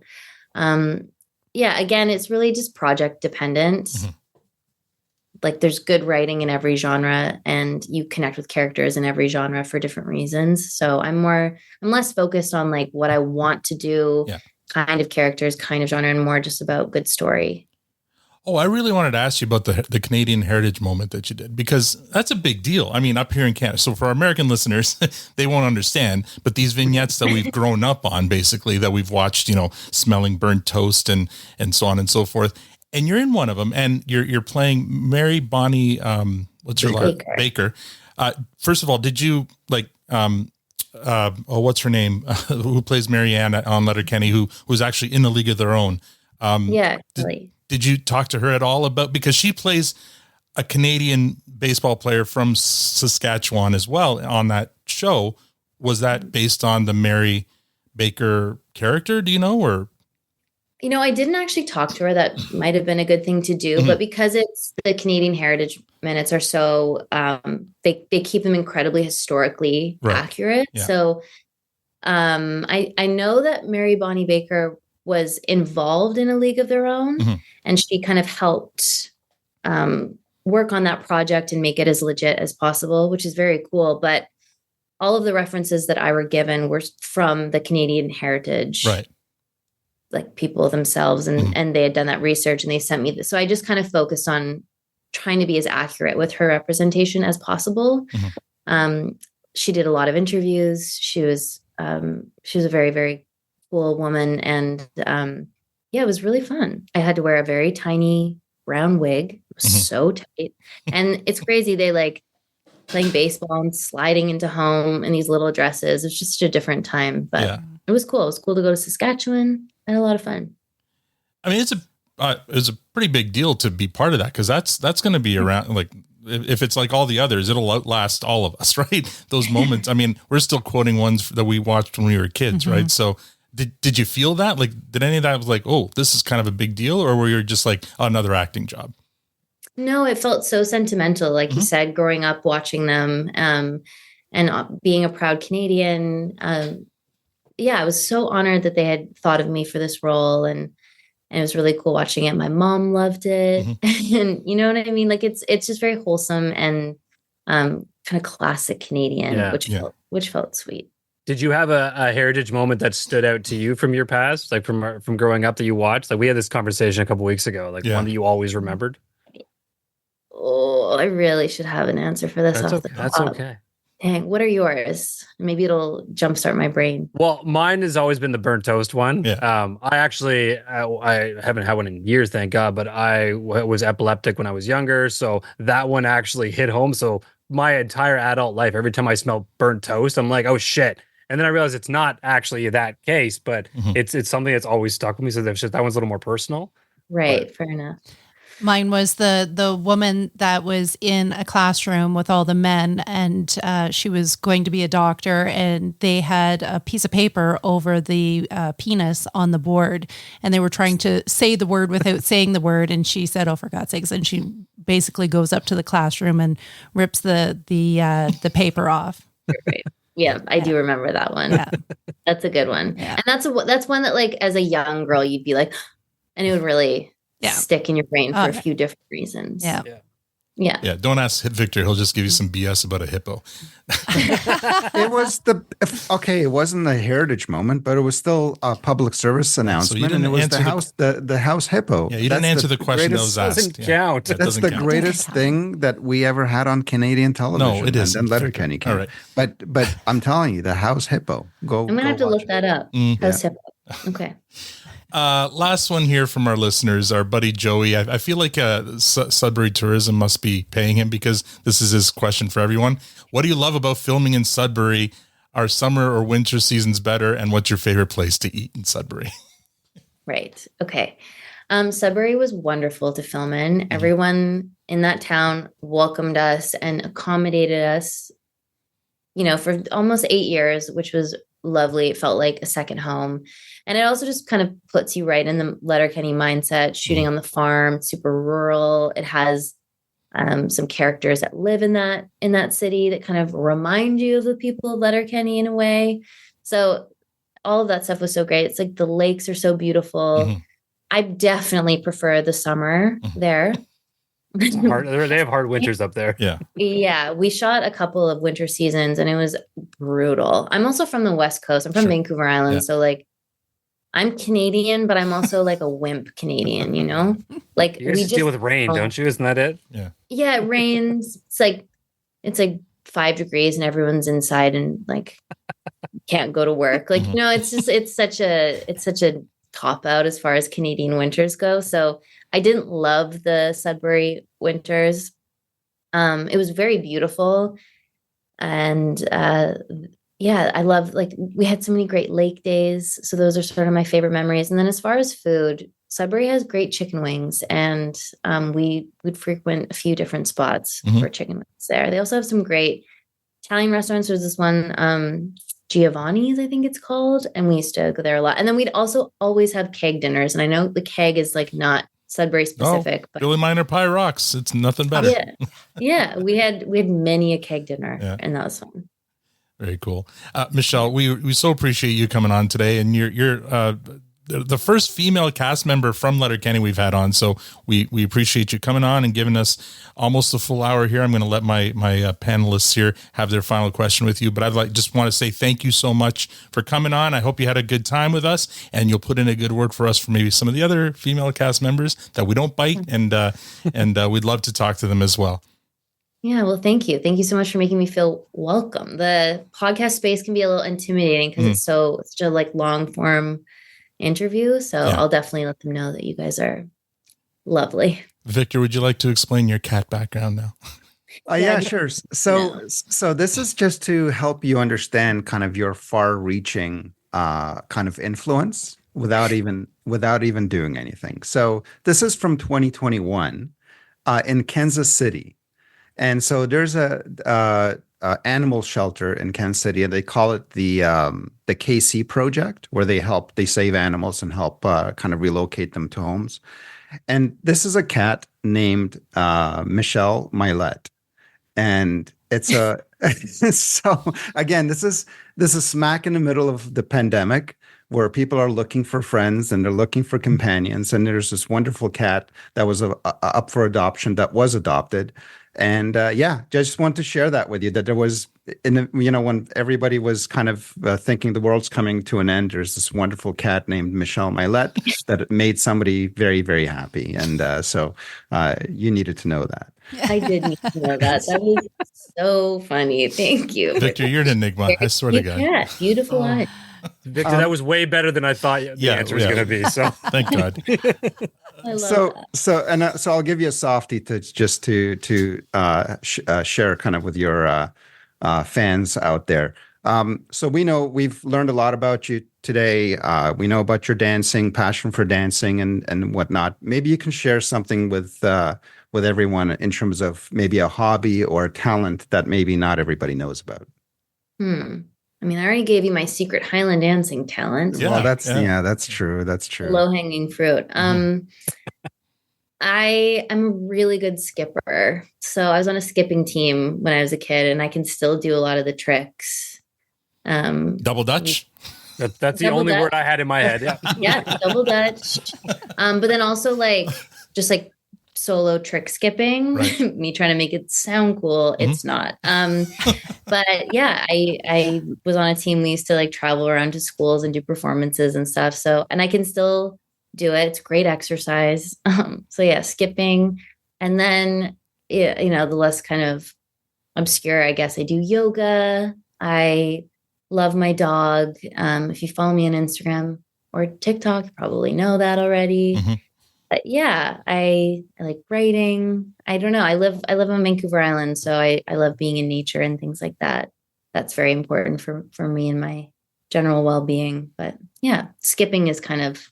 Yeah, again, it's really just project dependent. Like, there's good writing in every genre and you connect with characters in every genre for different reasons. So I'm less focused on like what I want to do, kind of characters, kind of genre, and more just about good story. Oh, I really wanted to ask you about the Canadian Heritage moment that you did, because that's a big deal. I mean, up here in Canada. So for our American listeners, they won't understand, but these vignettes that we've grown up on, basically, that we've watched, you know, smelling burnt toast and so on and so forth. And you're in one of them, and you're playing Mary Bonnie, what's her name? Baker. First of all, did you like, what's her name? Who plays Mary Ann on Letterkenny, who's actually in the League of Their Own? Yeah, actually. Did you talk to her at all about, because she plays a Canadian baseball player from Saskatchewan as well on that show. Was that based on the Mary Baker character? Do you know, or? I didn't actually talk to her. That might have been a good thing to do, but because it's the Canadian Heritage Minutes are so, they keep them incredibly historically accurate. Yeah. So I know that Mary Bonnie Baker was involved in A League of Their Own, and she kind of helped work on that project and make it as legit as possible, which is very cool. But all of the references that I were given were from the Canadian Heritage, like people themselves, and they had done that research and they sent me this. So I just kind of focused on trying to be as accurate with her representation as possible. She did a lot of interviews. She was a very, very cool woman. And it was really fun. I had to wear a very tiny brown wig. It was so tight. And it's crazy. They like playing baseball and sliding into home in these little dresses. It's just a different time, but it was cool. It was cool to go to Saskatchewan. I had a lot of fun. I mean, it's a pretty big deal to be part of that, because that's going to be around. Like, if it's like all the others, it'll outlast all of us, right? Those moments. I mean, we're still quoting ones that we watched when we were kids, right? So did you feel that? Like, did any of that was like, oh, this is kind of a big deal, or were you just like, oh, another acting job? No, it felt so sentimental. Like you said, growing up watching them, and being a proud Canadian. I was so honored that they had thought of me for this role, and it was really cool watching it. My mom loved it, and you know what I mean? Like it's just very wholesome and kind of classic Canadian, which felt sweet. Did you have a heritage moment that stood out to you from your past, like from growing up that you watched? Like we had this conversation a couple weeks ago, like one that you always remembered. Oh, I really should have an answer for this. That's okay. Dang, what are yours? Maybe it'll jumpstart my brain. Well, mine has always been the burnt toast one. Yeah. I actually, I haven't had one in years, thank God, but I was epileptic when I was younger. So that one actually hit home. So my entire adult life, every time I smell burnt toast, I'm like, oh shit. And then I realized it's not actually that case, but it's something that's always stuck with me. So that one's a little more personal. Right. But fair enough. Mine was the woman that was in a classroom with all the men, and she was going to be a doctor, and they had a piece of paper over the penis on the board, and they were trying to say the word without saying the word, and she said, "Oh, for God's sakes!" And she basically goes up to the classroom and rips the paper off. Right. Yeah, I do remember that one. Yeah. That's a good one, and that's one that, like, as a young girl, you'd be like, and it would really stick in your brain for a few different reasons. Yeah. Don't ask Victor. He'll just give you some BS about a hippo. It was it wasn't a heritage moment, but it was still a public service announcement, and it was the house hippo. Yeah, you didn't answer the question that was asked. Doesn't count. That's the greatest thing that we ever had on Canadian television. No, it isn't. And Letterkenny came. All right. But I'm telling you, the house hippo. I'm gonna have to look that up. House hippo. Okay. Last one here from our listeners, our buddy Joey. I feel like Sudbury Tourism must be paying him, because this is his question for everyone. What do you love about filming in Sudbury? Are summer or winter seasons better? And what's your favorite place to eat in Sudbury? Right. Okay. Sudbury was wonderful to film in. Everyone in that town welcomed us and accommodated us, for almost 8 years, which was lovely. It felt like a second home. And it also just kind of puts you right in the Letterkenny mindset, shooting on the farm, super rural. It has some characters that live in that city that kind of remind you of the people of Letterkenny in a way. So all of that stuff was so great. It's like the lakes are so beautiful. I definitely prefer the summer there. They have hard winters up there. Yeah. We shot a couple of winter seasons and it was brutal. I'm also from the West Coast. I'm from Vancouver Island. So like, I'm Canadian, but I'm also like a wimp Canadian, Like you guys deal with rain, don't you? Isn't that it? Yeah, it rains. It's like 5 degrees and everyone's inside and like can't go to work. Like, it's such a cop out as far as Canadian winters go. So I didn't love the Sudbury winters. It was very beautiful. And I love, like, we had so many great lake days. So those are sort of my favorite memories. And then as far as food, Sudbury has great chicken wings, and we would frequent a few different spots for chicken wings there. They also have some great Italian restaurants. There's this one, Giovanni's, I think it's called, and we used to go there a lot. And then we'd also always have keg dinners, and I know the keg is like not Sudbury specific, but Billy Miner Pie rocks. It's nothing better. Yeah. We had many a keg dinner, and that was fun. Very cool. Michelle, we so appreciate you coming on today, and you're the first female cast member from Letterkenny we've had on. So we appreciate you coming on and giving us almost a full hour here. I'm going to let my panelists here have their final question with you, but I'd just want to say thank you so much for coming on. I hope you had a good time with us, and you'll put in a good word for us for maybe some of the other female cast members that we don't bite, and we'd love to talk to them as well. Yeah, well, thank you. Thank you so much for making me feel welcome. The podcast space can be a little intimidating because it's such a like long form interview. So I'll definitely let them know that you guys are lovely. Victor, would you like to explain your cat background now? Yeah, sure. So this is just to help you understand kind of your far-reaching kind of influence without even doing anything. So this is from 2021 in Kansas City. And so there's a animal shelter in Kansas City, and they call it the KC Project, where they save animals and help kind of relocate them to homes. And this is a cat named Michelle Mylett, and it's a so again, this is smack in the middle of the pandemic, where people are looking for friends and they're looking for companions, and there's this wonderful cat that was up for adoption that was adopted. And just want to share that with you, that there was, when everybody was kind of thinking the world's coming to an end, there's this wonderful cat named Michelle Mylett that made somebody very, very happy. And so you needed to know that. I did need to know that. That was so funny. Thank you. Victor, you're an enigma. I swear to God. Yeah, beautiful eyes. Victor, that was way better than I thought the answer was going to be. So thank God. I love that. So I'll give you a softie to share kind of with your fans out there. So we've learned a lot about you today. We know about your dancing, passion for dancing and whatnot. Maybe you can share something with everyone in terms of maybe a hobby or a talent that maybe not everybody knows about. I mean, I already gave you my secret Highland dancing talent. Yeah, well, that's true. That's true. Low-hanging fruit. I am a really good skipper. So I was on a skipping team when I was a kid, and I can still do a lot of the tricks. Double Dutch? That's the only word I had in my head. Yeah, yeah, double Dutch. But then also just solo trick skipping, right. Me trying to make it sound cool. It's not. But yeah, I was on a team. We used to travel around to schools and do performances and stuff. So, and I can still do it. It's great exercise. So yeah, skipping. And then, the less kind of obscure, I guess, I do yoga. I love my dog. If you follow me on Instagram or TikTok, you probably know that already. But yeah, I like writing. I don't know. I live on Vancouver Island, so I love being in nature and things like that. That's very important for me and my general well-being. But yeah, skipping is kind of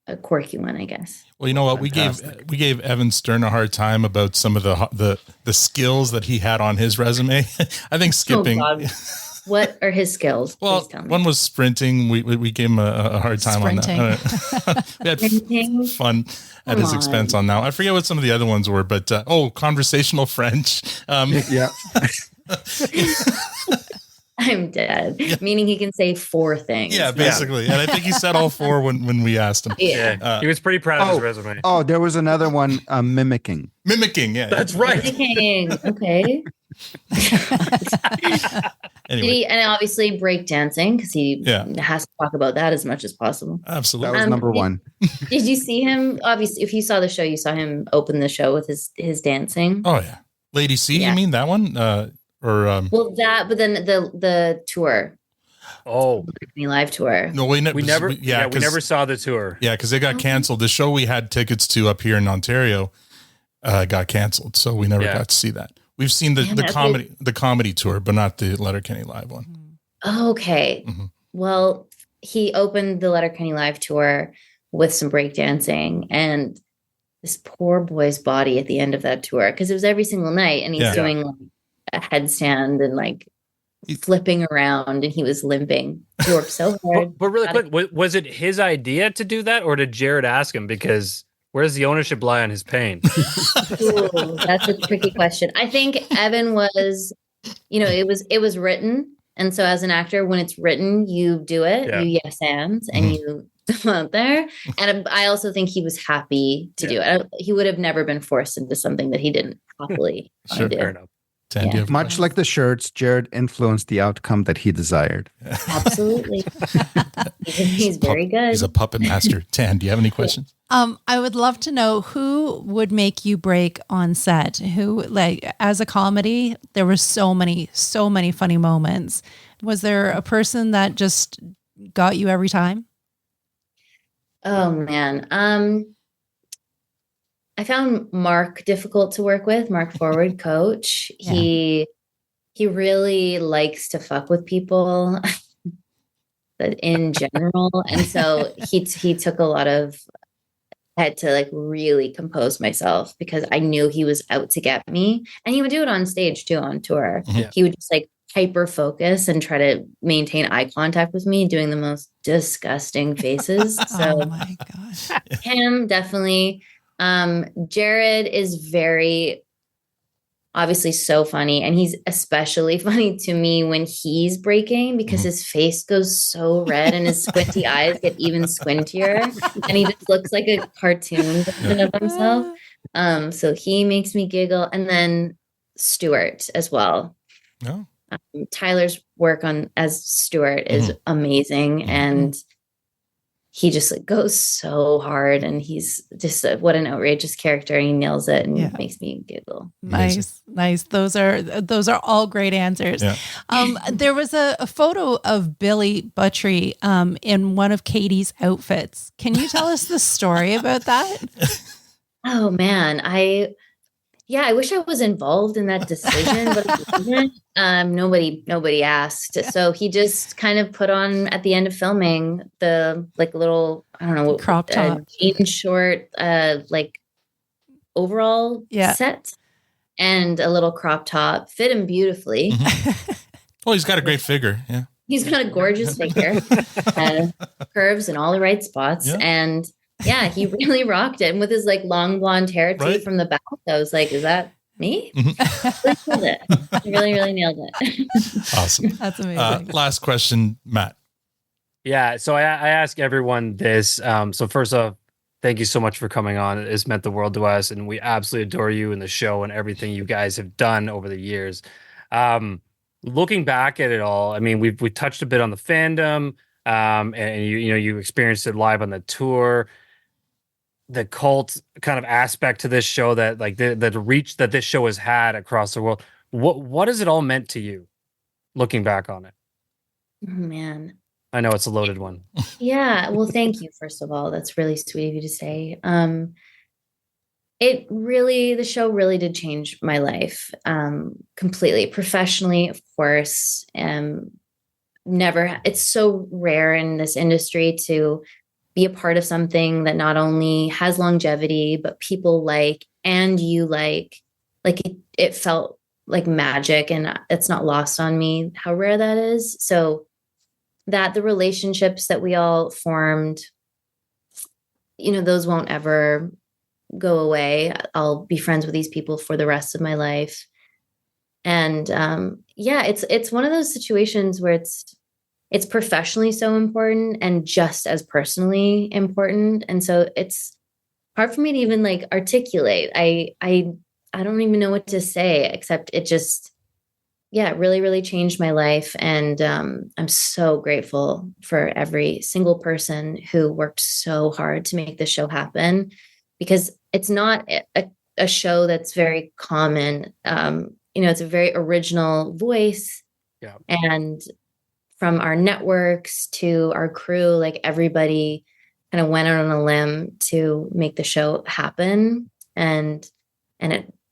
a quirky one, I guess. Well, you know what? Fantastic. We gave Evan Stern a hard time about some of the skills that he had on his resume. I think skipping. Oh, God. What are his skills? Well, one was sprinting. We gave him a hard time sprinting. On that. We had fun at his expense on that. I forget what some of the other ones were, but conversational French. Yeah. I'm dead. Yeah. Meaning he can say 4 things. Yeah, basically. And I think he said all 4 when we asked him. Yeah. He was pretty proud of his resume. Oh, there was another one, mimicking. Mimicking, yeah. That's right. Mimicking. Okay. Anyway. And obviously breakdancing, because he has to talk about that as much as possible. Absolutely. That was number 1. Did you see him? Obviously, if you saw the show, you saw him open the show with his dancing. Oh, yeah. Lady C, you mean that one? Well, but then the tour. Oh, the live tour. No, we never saw the tour. Yeah, because it got canceled. The show we had tickets to up here in Ontario got canceled, so we never got to see that. We've seen the comedy tour, but not the Letterkenny live one. Okay. Mm-hmm. Well, he opened the Letterkenny live tour with some breakdancing, and this poor boy's body at the end of that tour, because it was every single night, and he's doing like a headstand and like flipping around, and he was limping. He worked so hard. But really quick, was it his idea to do that, or did Jared ask him? Because where does the ownership lie on his pain? Ooh, that's a tricky question. I think Evan was, it was written. And so as an actor, when it's written, you do it, you yes and you go out there. And I also think he was happy to do it. He would have never been forced into something that he didn't happily want to do. Fair enough. Much like the shirts, Jared influenced the outcome that he desired. Absolutely. He's very good. He's a puppet master. Tan, do you have any questions? I would love to know who would make you break on set. Who, like, as a comedy, there were so many funny moments. Was there a person that just got you every time? Oh man. I found Mark difficult to work with. Mark Forward, coach. He really likes to fuck with people in general. And so he took a lot of, I had to like really compose myself because I knew he was out to get me. And he would do it on stage too, on tour. Yeah. He would just like hyper focus and try to maintain eye contact with me, doing the most disgusting faces. So Oh my gosh. him definitely. Jared is very obviously so funny, and he's especially funny to me when he's breaking because his face goes so red and his squinty eyes get even squintier, and he just looks like a cartoon version of himself. So he makes me giggle. And then Stuart as well. No. Tyler's work as Stuart is amazing, and he just like goes so hard, and he's just what an outrageous character, and he nails it and makes me giggle. Nice. Those are all great answers. Yeah. There was a photo of Billy Buttrey in one of Katy's outfits. Can you tell us the story about that? Oh man, I wish I was involved in that decision, but I wasn't. Nobody asked. So he just kind of put on at the end of filming the like little, I don't know, crop top, jean short, like overall set, and a little crop top. Fit him beautifully. Well, he's got a great figure. Yeah. He's got a gorgeous figure, curves in all the right spots, and he really rocked it. And with his like long blonde hair too from the back, I was like, is that me? Really nailed it. Really nailed it. Awesome. That's amazing. Last question, Matt. Yeah. So I ask everyone this. So first off, thank you so much for coming on. It's meant the world to us, and we absolutely adore you and the show and everything you guys have done over the years. Looking back at it all, I mean, we touched a bit on the fandom, and you experienced it live on the tour. The cult kind of aspect to this show, that like the reach that this show has had across the world. What has it all meant to you, looking back on it? Oh, man. I know it's a loaded one. Yeah. Well, thank you. First of all, that's really sweet of you to say. The show really did change my life, completely. Professionally, of course. It's so rare in this industry to be a part of something that not only has longevity, but people like, and you like it felt like magic, and it's not lost on me how rare that is. So that the relationships that we all formed, those won't ever go away. I'll be friends with these people for the rest of my life. And it's one of those situations where it's professionally so important and just as personally important. And so it's hard for me to even like articulate. I don't even know what to say, except it just, it really, really changed my life. And I'm so grateful for every single person who worked so hard to make this show happen, because it's not a show that's very common. It's a very original voice. Yeah. And from our networks to our crew, like everybody kind of went out on a limb to make the show happen. And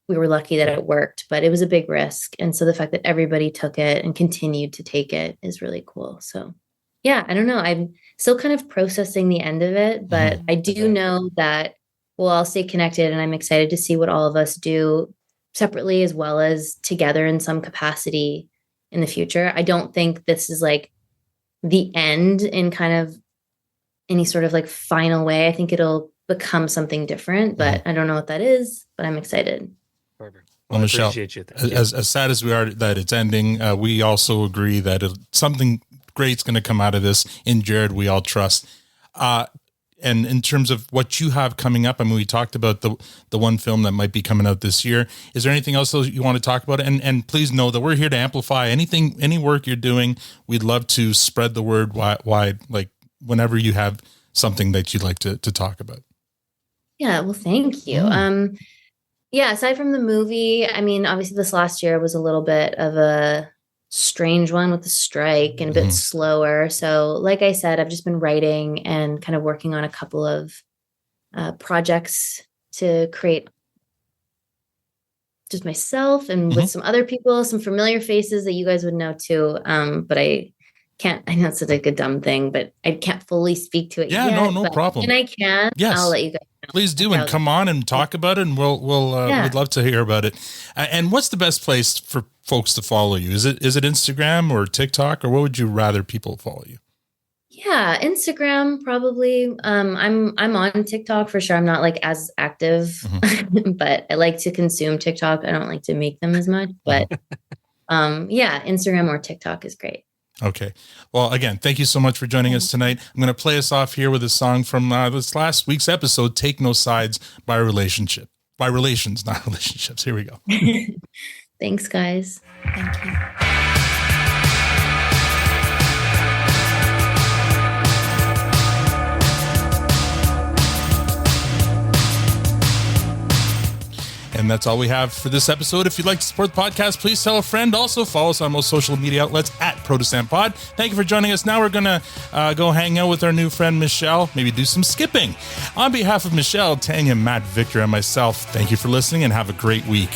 we were lucky that it worked, but it was a big risk. And so the fact that everybody took it and continued to take it is really cool. So yeah, I don't know. I'm still kind of processing the end of it, but I do know that we'll all stay connected, and I'm excited to see what all of us do separately as well as together in some capacity in the future. I don't think this is like the end in kind of any sort of like final way. I think it'll become something different, but I don't know what that is, but I'm excited. Perfect. Well, Michelle, appreciate you. as sad as we are that it's ending, we also agree that something great's going to come out of this. In Jared, we all trust. And in terms of what you have coming up, I mean, we talked about the one film that might be coming out this year. Is there anything else you want to talk about? And please know that we're here to amplify any work you're doing. We'd love to spread the word wide, like whenever you have something that you'd like to talk about. Yeah, well, thank you. Yeah, aside from the movie, I mean, obviously this last year was a little bit of a strange one with the strike and a bit slower. So like I said, I've just been writing and kind of working on a couple of projects to create just myself and with some other people, some familiar faces that you guys would know too. But I know it's like a dumb thing, but I can't fully speak to it yet. No problem. And I can. Yes. I'll let you guys know. Please do, and come on and talk about it, and we'd love to hear about it. And what's the best place for folks to follow you? Is it Instagram or TikTok, or what would you rather people follow you? Yeah, Instagram probably. I'm on TikTok for sure. I'm not like as active, but I like to consume TikTok. I don't like to make them as much, but yeah, Instagram or TikTok is great. Okay. Well, again, thank you so much for joining us tonight. I'm going to play us off here with a song from this last week's episode, Take No Sides by Relations, not relationships. Here we go. Thanks, guys. Thank you. And that's all we have for this episode. If you'd like to support the podcast, please tell a friend. Also, follow us on most social media outlets at Protestant Pod. Thank you for joining us. Now we're going to go hang out with our new friend, Michelle, maybe do some skipping. On behalf of Michelle, Tanya, Matt, Victor, and myself, thank you for listening and have a great week.